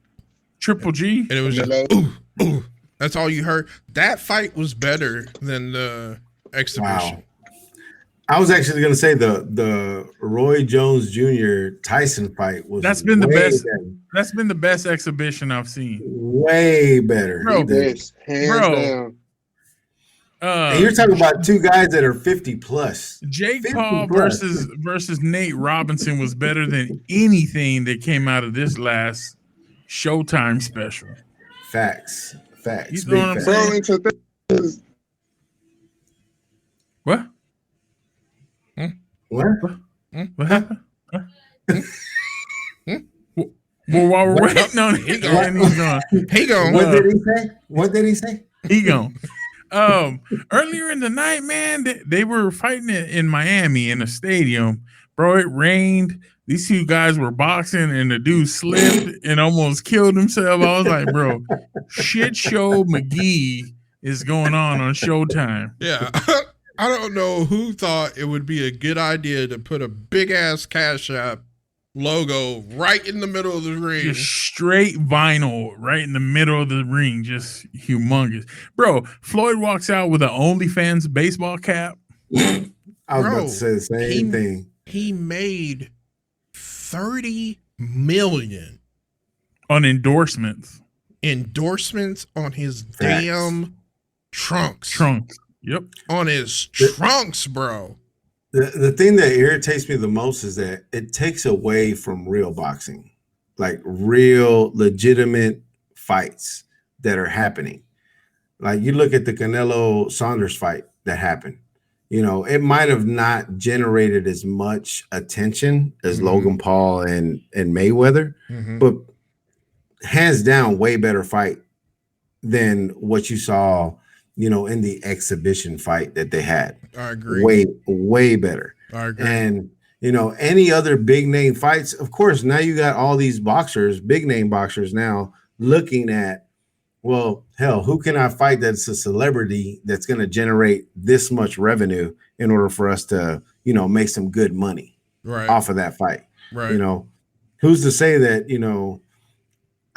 Triple G, and it was just ooh, ooh. That's all you heard. That fight was better than the exhibition. Wow. I was actually going to say the Roy Jones Jr. Tyson fight was that's been the best. Better. That's been the best exhibition I've seen. Way better, bro. Hands down. And you're talking about two guys that are 50 plus. Jake Paul versus Nate Robinson was better than anything that came out of this last Showtime special. Facts. You know what I'm saying? What? What? What happened? Well, while we're waiting on it, he gone. What did he say? He gone. Earlier in the night, man, they were fighting in Miami in a stadium. Bro, it rained. These two guys were boxing, and the dude slipped and almost killed himself. I was like, bro, shit show McGee is going on Showtime. Yeah. I don't know who thought it would be a good idea to put a big-ass Cash App logo right in the middle of the ring. Just straight vinyl right in the middle of the ring. Just humongous. Bro, Floyd walks out with an OnlyFans baseball cap. I was about to say the same thing. He made $30 million on endorsements. Endorsements on his damn trunks. Yep. On his trunks, bro. The thing that irritates me the most is that it takes away from real boxing, like real legitimate fights that are happening. Like you look at the Canelo Saunders fight that happened. It might have not generated as much attention as Logan Paul and Mayweather, but hands down, way better fight than what you saw, in the exhibition fight that they had. I agree. Way better. I agree. And, any other big name fights, of course, now you got all these boxers, big name boxers now looking at, well, hell, who can I fight that's a celebrity that's going to generate this much revenue in order for us to, make some good money off of that fight? Right. Who's to say that,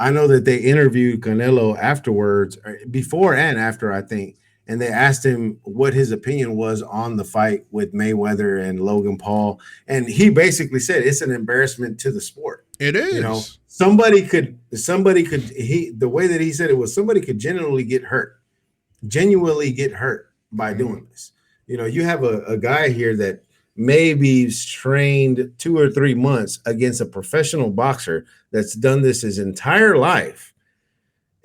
I know that they interviewed Canelo afterwards, before and after, I think, and they asked him what his opinion was on the fight with Mayweather and Logan Paul. And he basically said it's an embarrassment to the sport. It is. Somebody could, the way that he said it was somebody could genuinely get hurt by doing this. You have a guy here that maybe trained 2 or 3 months against a professional boxer that's done this his entire life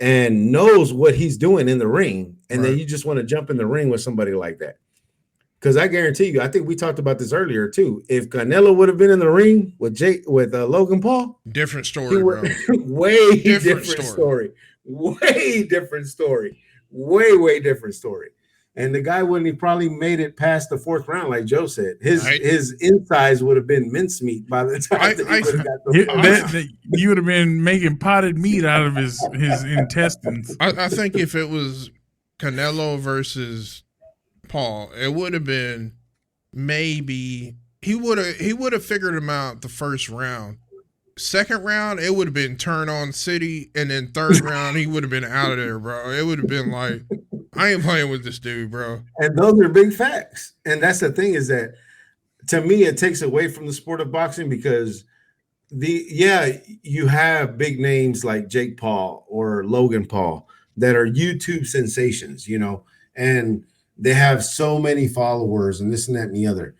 and knows what he's doing in the ring. And then you just want to jump in the ring with somebody like that. Because I guarantee you, I think we talked about this earlier too. If Canelo would have been in the ring with Logan Paul, different story, bro. Way different story. Way different story. Way different story. And the guy wouldn't have probably made it past the 4th round, like Joe said. His insides would have been mincemeat by the time that he would have got the you would have been making potted meat out of his intestines. I think if it was Canelo versus Paul, it would have been maybe he would have figured him out the first round. Second round, it would have been turn on city, and then third round, he would have been out of there, bro. It would have been like, I ain't playing with this dude, bro. And those are big facts. And that's the thing is that, to me, it takes away from the sport of boxing because you have big names like Jake Paul or Logan Paul that are YouTube sensations, and They have so many followers and this and that and the other.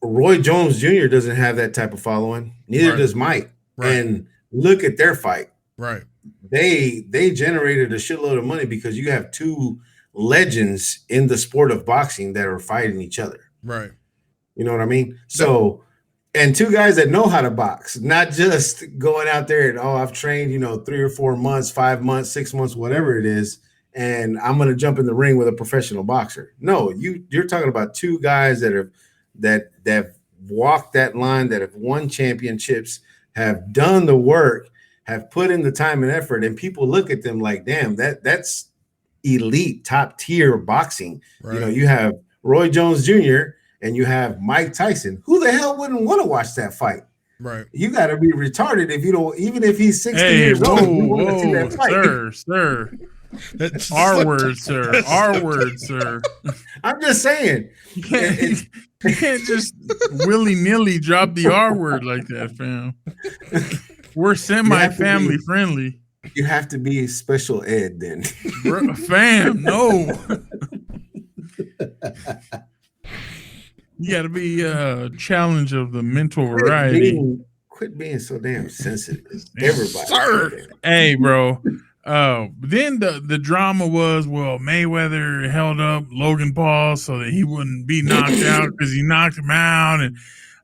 Roy Jones Jr. doesn't have that type of following. Neither does Mike. Right. And look at their fight. Right. They generated a shitload of money because you have two legends in the sport of boxing that are fighting each other. Right. You know what I mean? So, and two guys that know how to box, not just going out there and, I've trained, 3 or 4 months, 5 months, 6 months, whatever it is, and I'm going to jump in the ring with a professional boxer. No, you're talking about two guys that have walked that line, that have won championships, have done the work, have put in the time and effort, and people look at them like, damn, that's elite, top tier boxing. Right. You have Roy Jones Jr. and you have Mike Tyson. Who the hell wouldn't want to watch that fight? Right. You got to be retarded if you don't, even if he's 60 years old, you want to see that fight. Sir. That's our word, sir. Our word, sir. I'm just saying. You can't just willy-nilly drop the R word like that, fam. We're semi-family friendly. You have to be special ed then. Fam, no. You got to be a challenge of the mental variety. Quit being so damn sensitive. Everybody. Sir. Hey, bro. Then the drama was, Mayweather held up Logan Paul so that he wouldn't be knocked out because he knocked him out. And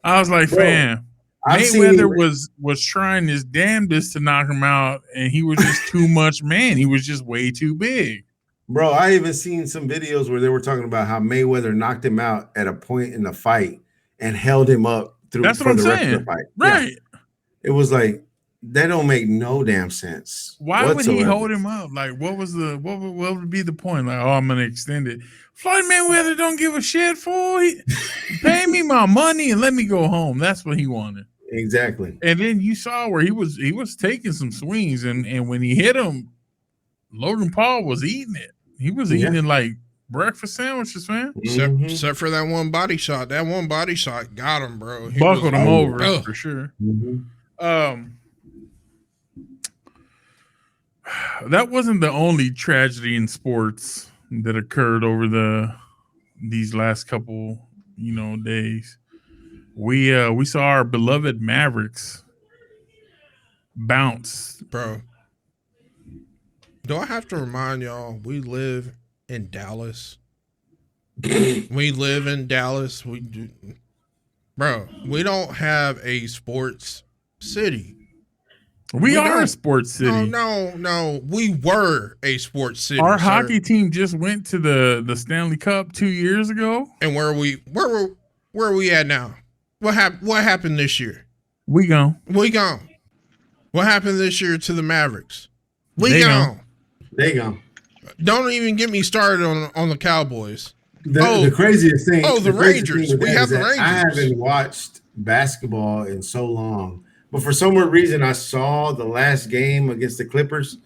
I was like, fam, Mayweather was trying his damnedest to knock him out, and he was just too much man. He was just way too big. Bro, I even seen some videos where they were talking about how Mayweather knocked him out at a point in the fight and held him up through That's what I'm rest saying. of the fight. Right. Yeah. It was like, that don't make no damn sense. Why whatsoever. Would he hold him up? Like, what would be the point? Like, I'm gonna extend it. Floyd Mayweather don't give a shit, fool. Pay me my money and let me go home. That's what he wanted. Exactly. And then you saw where he was taking some swings, and when he hit him, Logan Paul was eating it. He was eating it like breakfast sandwiches, man. Except for that one body shot. That one body shot got him, bro. He buckled him over for sure. That wasn't the only tragedy in sports that occurred over these last couple, days. We saw our beloved Mavericks bounce, bro. Do I have to remind y'all we live in Dallas? We live in Dallas. We don't have a sports city. We are a sports city. No. We were a sports city. Our hockey team just went to the Stanley Cup 2 years ago. And where are we at now? What happened this year? We gone. What happened this year to the Mavericks? They gone. Don't even get me started on the Cowboys. The craziest thing. The Rangers. We have the Rangers. I haven't watched basketball in so long. But for some weird reason, I saw the last game against the Clippers.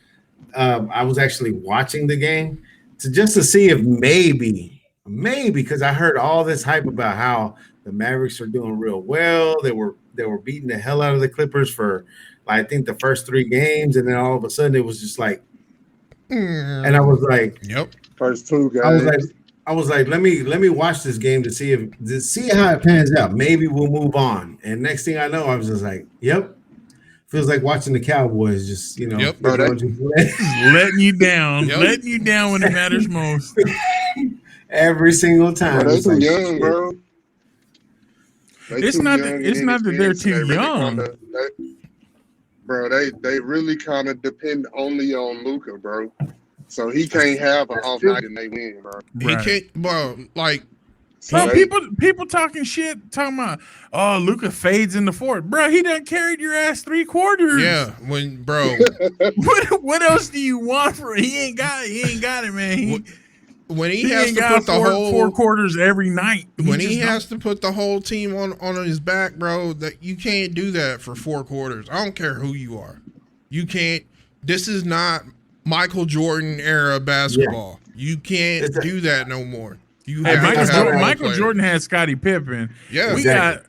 I was actually watching the game to see if maybe, because I heard all this hype about how the Mavericks are doing real well. They were beating the hell out of the Clippers for, I think, the first 3 games, and then all of a sudden it was just like, and I was like, "Yep." First 2 games. I was like, let me watch this game to see how it pans out. Maybe we'll move on. And next thing I know, I was just like, yep. Feels like watching the Cowboys just, yep, letting you down. Yep. Letting you down when it matters most. Every single time. They're too young, bro. It's not that they're too young. They really kind of depend only on Luka, bro. So he can't have an off night and they win, bro. Right. He can't, bro. Like, so people talking shit, talking about, Luka fades in the fourth, bro. He done carried your ass 3 quarters. Yeah, bro. what else do you want for? He ain't got it, man. When he has to put the whole 4 quarters every night. When he has to put the whole team on his back, bro, that you can't do that for 4 quarters. I don't care who you are. You can't. This is not Michael Jordan era basketball. Yeah. You can't do that no more. Michael Jordan had Scottie Pippen. Yeah,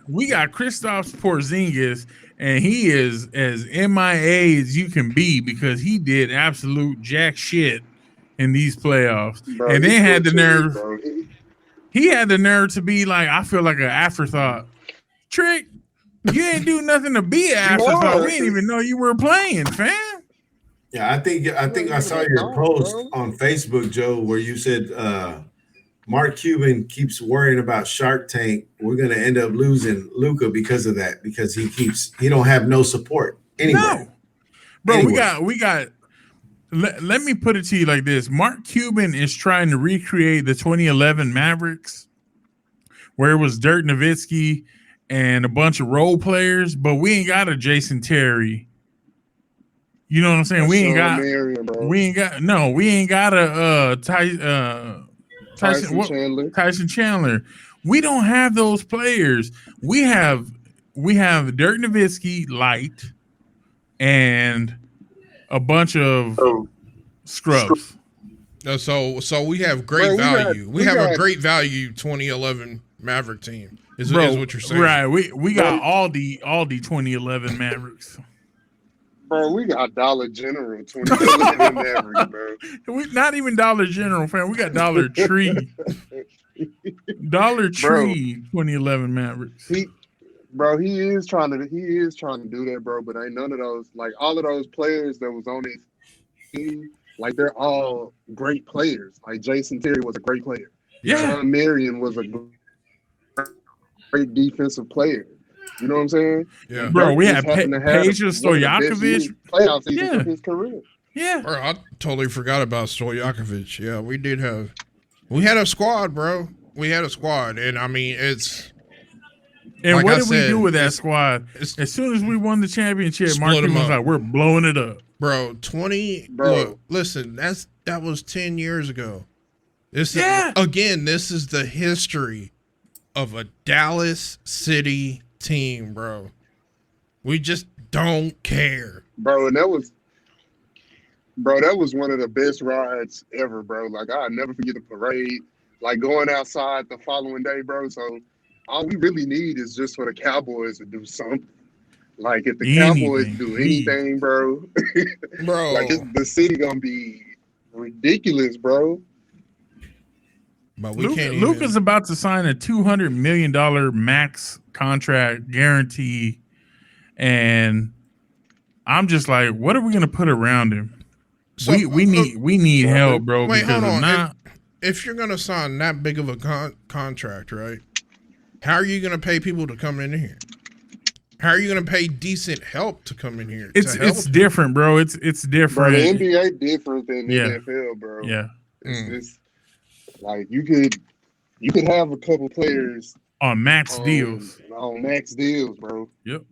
we got Kristaps Porzingis, and he is as MIA as you can be because he did absolute jack shit in these playoffs, Bro, and then had the nerve. Bro. He had the nerve to be like, I feel like an afterthought. Trick, you ain't do nothing to be an afterthought. We didn't even know you were playing, fam. Yeah, I think I saw your post on Facebook, Joe, where you said Mark Cuban keeps worrying about Shark Tank. We're gonna end up losing Luka because of that, because he don't have no support anywhere. No, bro, we got. Let me put it to you like this: Mark Cuban is trying to recreate the 2011 Mavericks, where it was Dirk Nowitzki and a bunch of role players, but we ain't got a Jason Terry. You know what I'm saying? That's we ain't got a Tyson Chandler. We don't have those players. We have Dirk Nowitzki light and a bunch of scrubs. So we have great value. We have a great value 2011 Maverick team. Is what you're saying, right? We got all the 2011 Mavericks. Bro, we got Dollar General 2011 Mavericks, bro. We not even Dollar General, fam. We got Dollar Tree. Dollar Tree 2011 Mavericks. He is trying to do that, bro. But ain't none of those, like all of those players that was on his team, like they're all great players. Like Jason Terry was a great player. Yeah. John Marion was a great defensive player. You know what I'm saying? Yeah, bro. We had Peja Stojakovic playoff season of his career. Yeah, bro. I totally forgot about Stojakovic. Yeah, we had a squad, bro. We had a squad, and I mean it's. And like what did we do with that squad? As soon as we won the championship, Mark Cuban was like, "We're blowing it up, bro." Look, listen, that was 10 years ago. This is the history of a Dallas City team, bro. We just don't care, bro. And that was one of the best rides ever, bro. Like I'll never forget the parade, like going outside the following day, bro. So all we really need is just for the Cowboys to do something. Like if the Cowboys do anything, bro, like the city gonna be ridiculous, bro. But we can't. Luka's about to sign a $200 million max contract guarantee, and I'm just like, what are we gonna put around him? So, we need help, bro. Wait, hold on. If you're gonna sign that big of a contract, right? How are you gonna pay people to come in here? How are you gonna pay decent help to come in here? It's different, bro. It's different. Bro, the NBA different than the NFL, bro. Yeah, it's like you could have a couple players on max deals. On max deals, bro. Yep.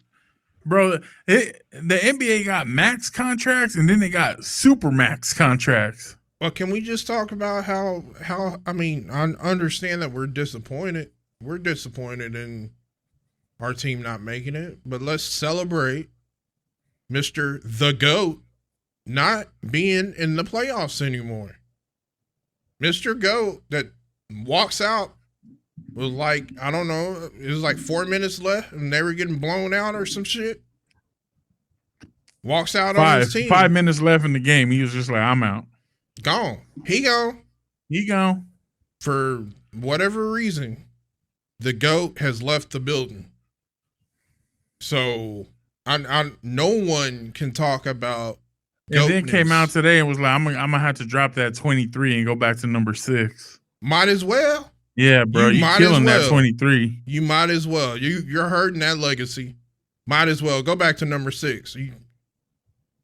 Bro, the NBA got max contracts and then they got super max contracts. Well, can we just talk about how I mean, I understand that we're disappointed. We're disappointed in our team not making it, but let's celebrate Mr. The GOAT not being in the playoffs anymore. Mr. GOAT that walks out was like, I don't know, it was like 4 minutes left and they were getting blown out or some shit. Walks out on his team. 5 minutes left in the game. He was just like, I'm out. Gone. He gone. For whatever reason, the GOAT has left the building. So no one can talk about and then came out today and was like, I'm gonna have to drop that 23 and go back to number 6. Might as well. Yeah, bro. You killing that 23. You might as well. You're hurting that legacy. Might as well go back to number 6.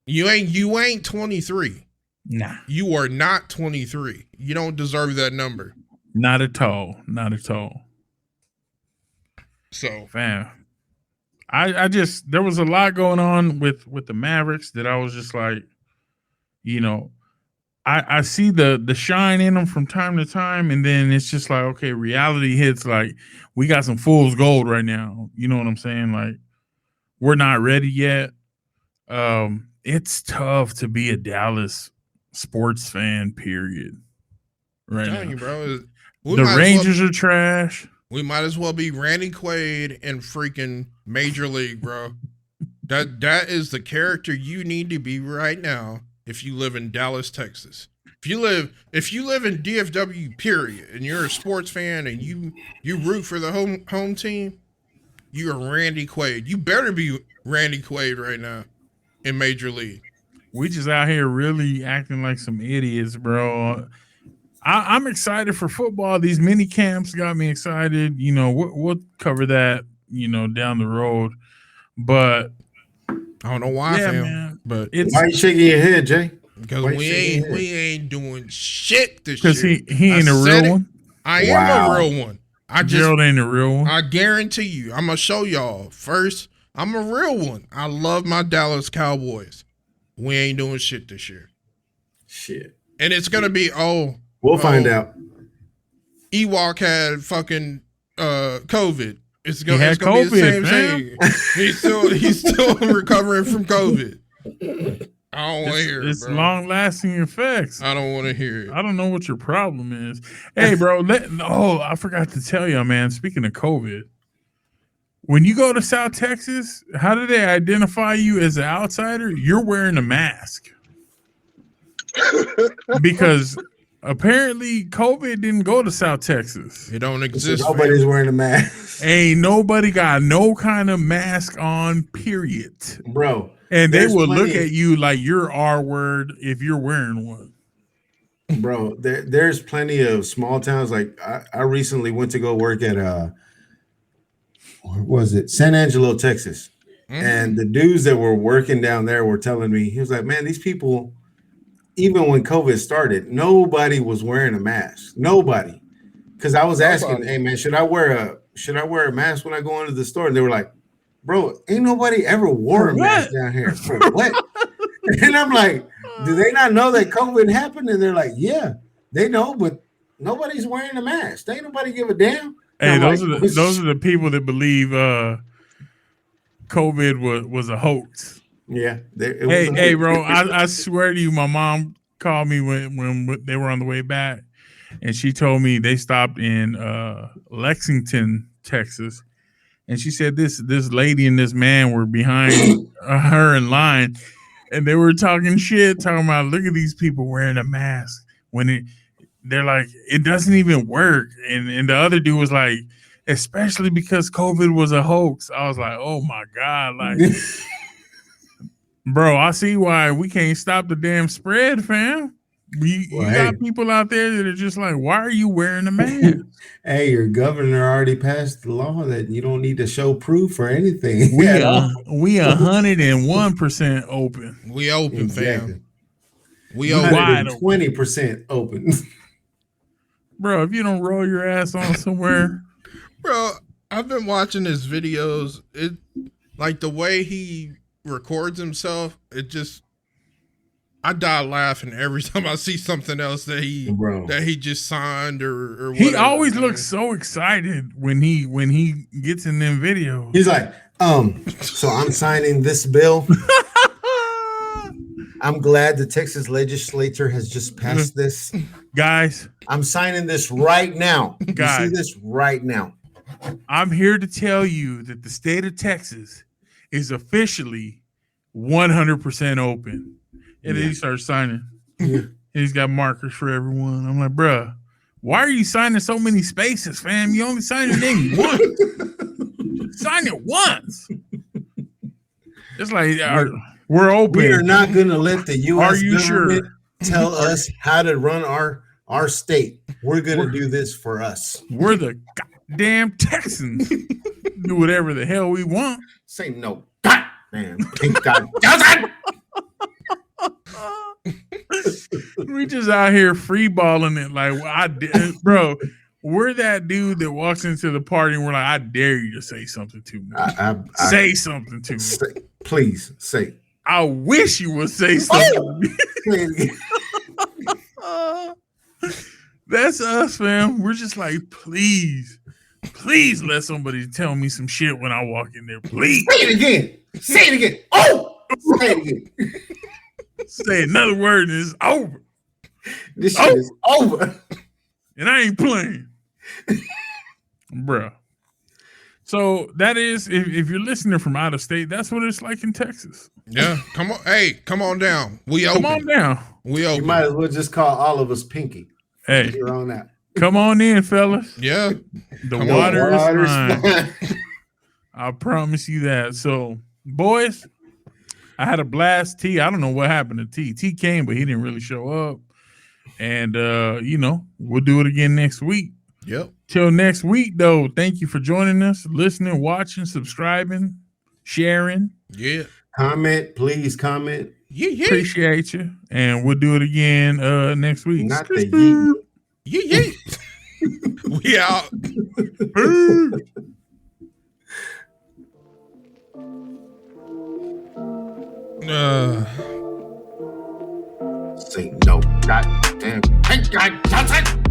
You ain't 23. Nah. You are not 23. You don't deserve that number. Not at all. Not at all. So, fam, I just, there was a lot going on with the Mavericks that I was just like, you know, I see the shine in them from time to time, and then it's just like, okay, reality hits. Like, we got some fool's gold right now. You know what I'm saying? Like, we're not ready yet. It's tough to be a Dallas sports fan, period. Right now. You, bro, the Rangers are trash. We might as well be Randy Quaid in freaking Major League, bro. That is the character you need to be right now if you live in Dallas, Texas. If you live in DFW, period, and you're a sports fan and you root for the home team, you're Randy Quaid. You better be Randy Quaid right now in Major League. We just out here really acting like some idiots, bro. I'm excited for football. These mini camps got me excited. You know, we'll cover that, down the road. But I don't know why, fam. Man, but why are you shaking your head, Jay? Because we ain't doing shit this year. Because he ain't a real one. I am a real one. Gerald ain't a real one. I guarantee you. I'm gonna show y'all. First, I'm a real one. I love my Dallas Cowboys. We ain't doing shit this year. Shit. And it's gonna be we'll find out. Ewok had fucking COVID. It's gonna be COVID, the same thing. He's still recovering from COVID. I don't want to hear it. It's long-lasting effects. I don't want to hear it. I don't know what your problem is. Hey, bro. I forgot to tell you, man. Speaking of COVID, when you go to South Texas, how do they identify you as an outsider? You're wearing a mask because apparently COVID didn't go to South Texas. It don't exist. Nobody's wearing a mask. Ain't nobody got no kind of mask on. Period, bro. And they will look at you like you're R word if you're wearing one. Bro, there's plenty of small towns. Like I recently went to go work at what was it? San Angelo, Texas. Mm-hmm. And the dudes that were working down there were telling me, he was like, man, these people, even when COVID started, nobody was wearing a mask. Nobody. Because I was asking, hey man, should I wear a mask when I go into the store? And they were like, bro, ain't nobody ever wore a mask down here. For what? And I'm like, do they not know that COVID happened? And they're like, yeah, they know, but nobody's wearing a mask. Ain't nobody give a damn. Hey, those are the people that believe COVID was a hoax. Yeah. Hey, bro, I swear to you, my mom called me when they were on the way back, and she told me they stopped in Lexington, Texas. And she said this lady and this man were behind her in line, and they were talking shit, talking about, look at these people wearing a mask when they're like, it doesn't even work. And the other dude was like, especially because COVID was a hoax. I was like, oh my God. Like, bro, I see why we can't stop the damn spread, fam. You got people out there that are just like, why are you wearing a mask? Hey, your governor already passed the law that you don't need to show proof or anything. We 101% open. We open, exactly. Fam. We open. Wide 20% open. Bro, if you don't roll your ass on somewhere. Bro, I've been watching his videos. It like the way he records himself, I die laughing every time I see something else that he just signed or whatever. He always looks so excited when he gets in them videos. He's like, so I'm signing this bill. I'm glad the Texas legislature has just passed this. Guys, I'm signing this right now. Guys, you see this right now. I'm here to tell you that the state of Texas is officially 100% open. And then he starts signing. Yeah. And he's got markers for everyone. I'm like, bruh, why are you signing so many spaces, fam? You only sign your name once. Sign it once. It's like, we're open. We are not going to let the U.S. government tell us how to run our state. We're going to do this for us. We're the goddamn Texans. Do whatever the hell we want. Say no goddamn pink goddamn. We just out here free balling it like bro. We're that dude that walks into the party and we're like, I dare you to say something to me. Say something to me. Please say. I wish you would say something to me. That's us, fam. We're just like, please let somebody tell me some shit when I walk in there. Please. Say it again. Say it again. Oh, say it again. Say another word and it's over. This shit is over. And I ain't playing. Bruh. So that is, if you're listening from out of state, that's what it's like in Texas. Yeah. Come on. Hey, come on down. We open. Come on down. We open. You might as well just call all of us Pinky. Hey, you're on that. Come on in, fellas. Yeah, the water is fine. I promise you that. So, boys, I had a blast. T, I don't know what happened to T. T came, but he didn't really show up. And we'll do it again next week. Yep. Till next week, though. Thank you for joining us, listening, watching, subscribing, sharing. Yeah. Comment, please comment. Yeah. Appreciate you. And we'll do it again next week. Not the yeah. We out. Say no. God damn. Thank God.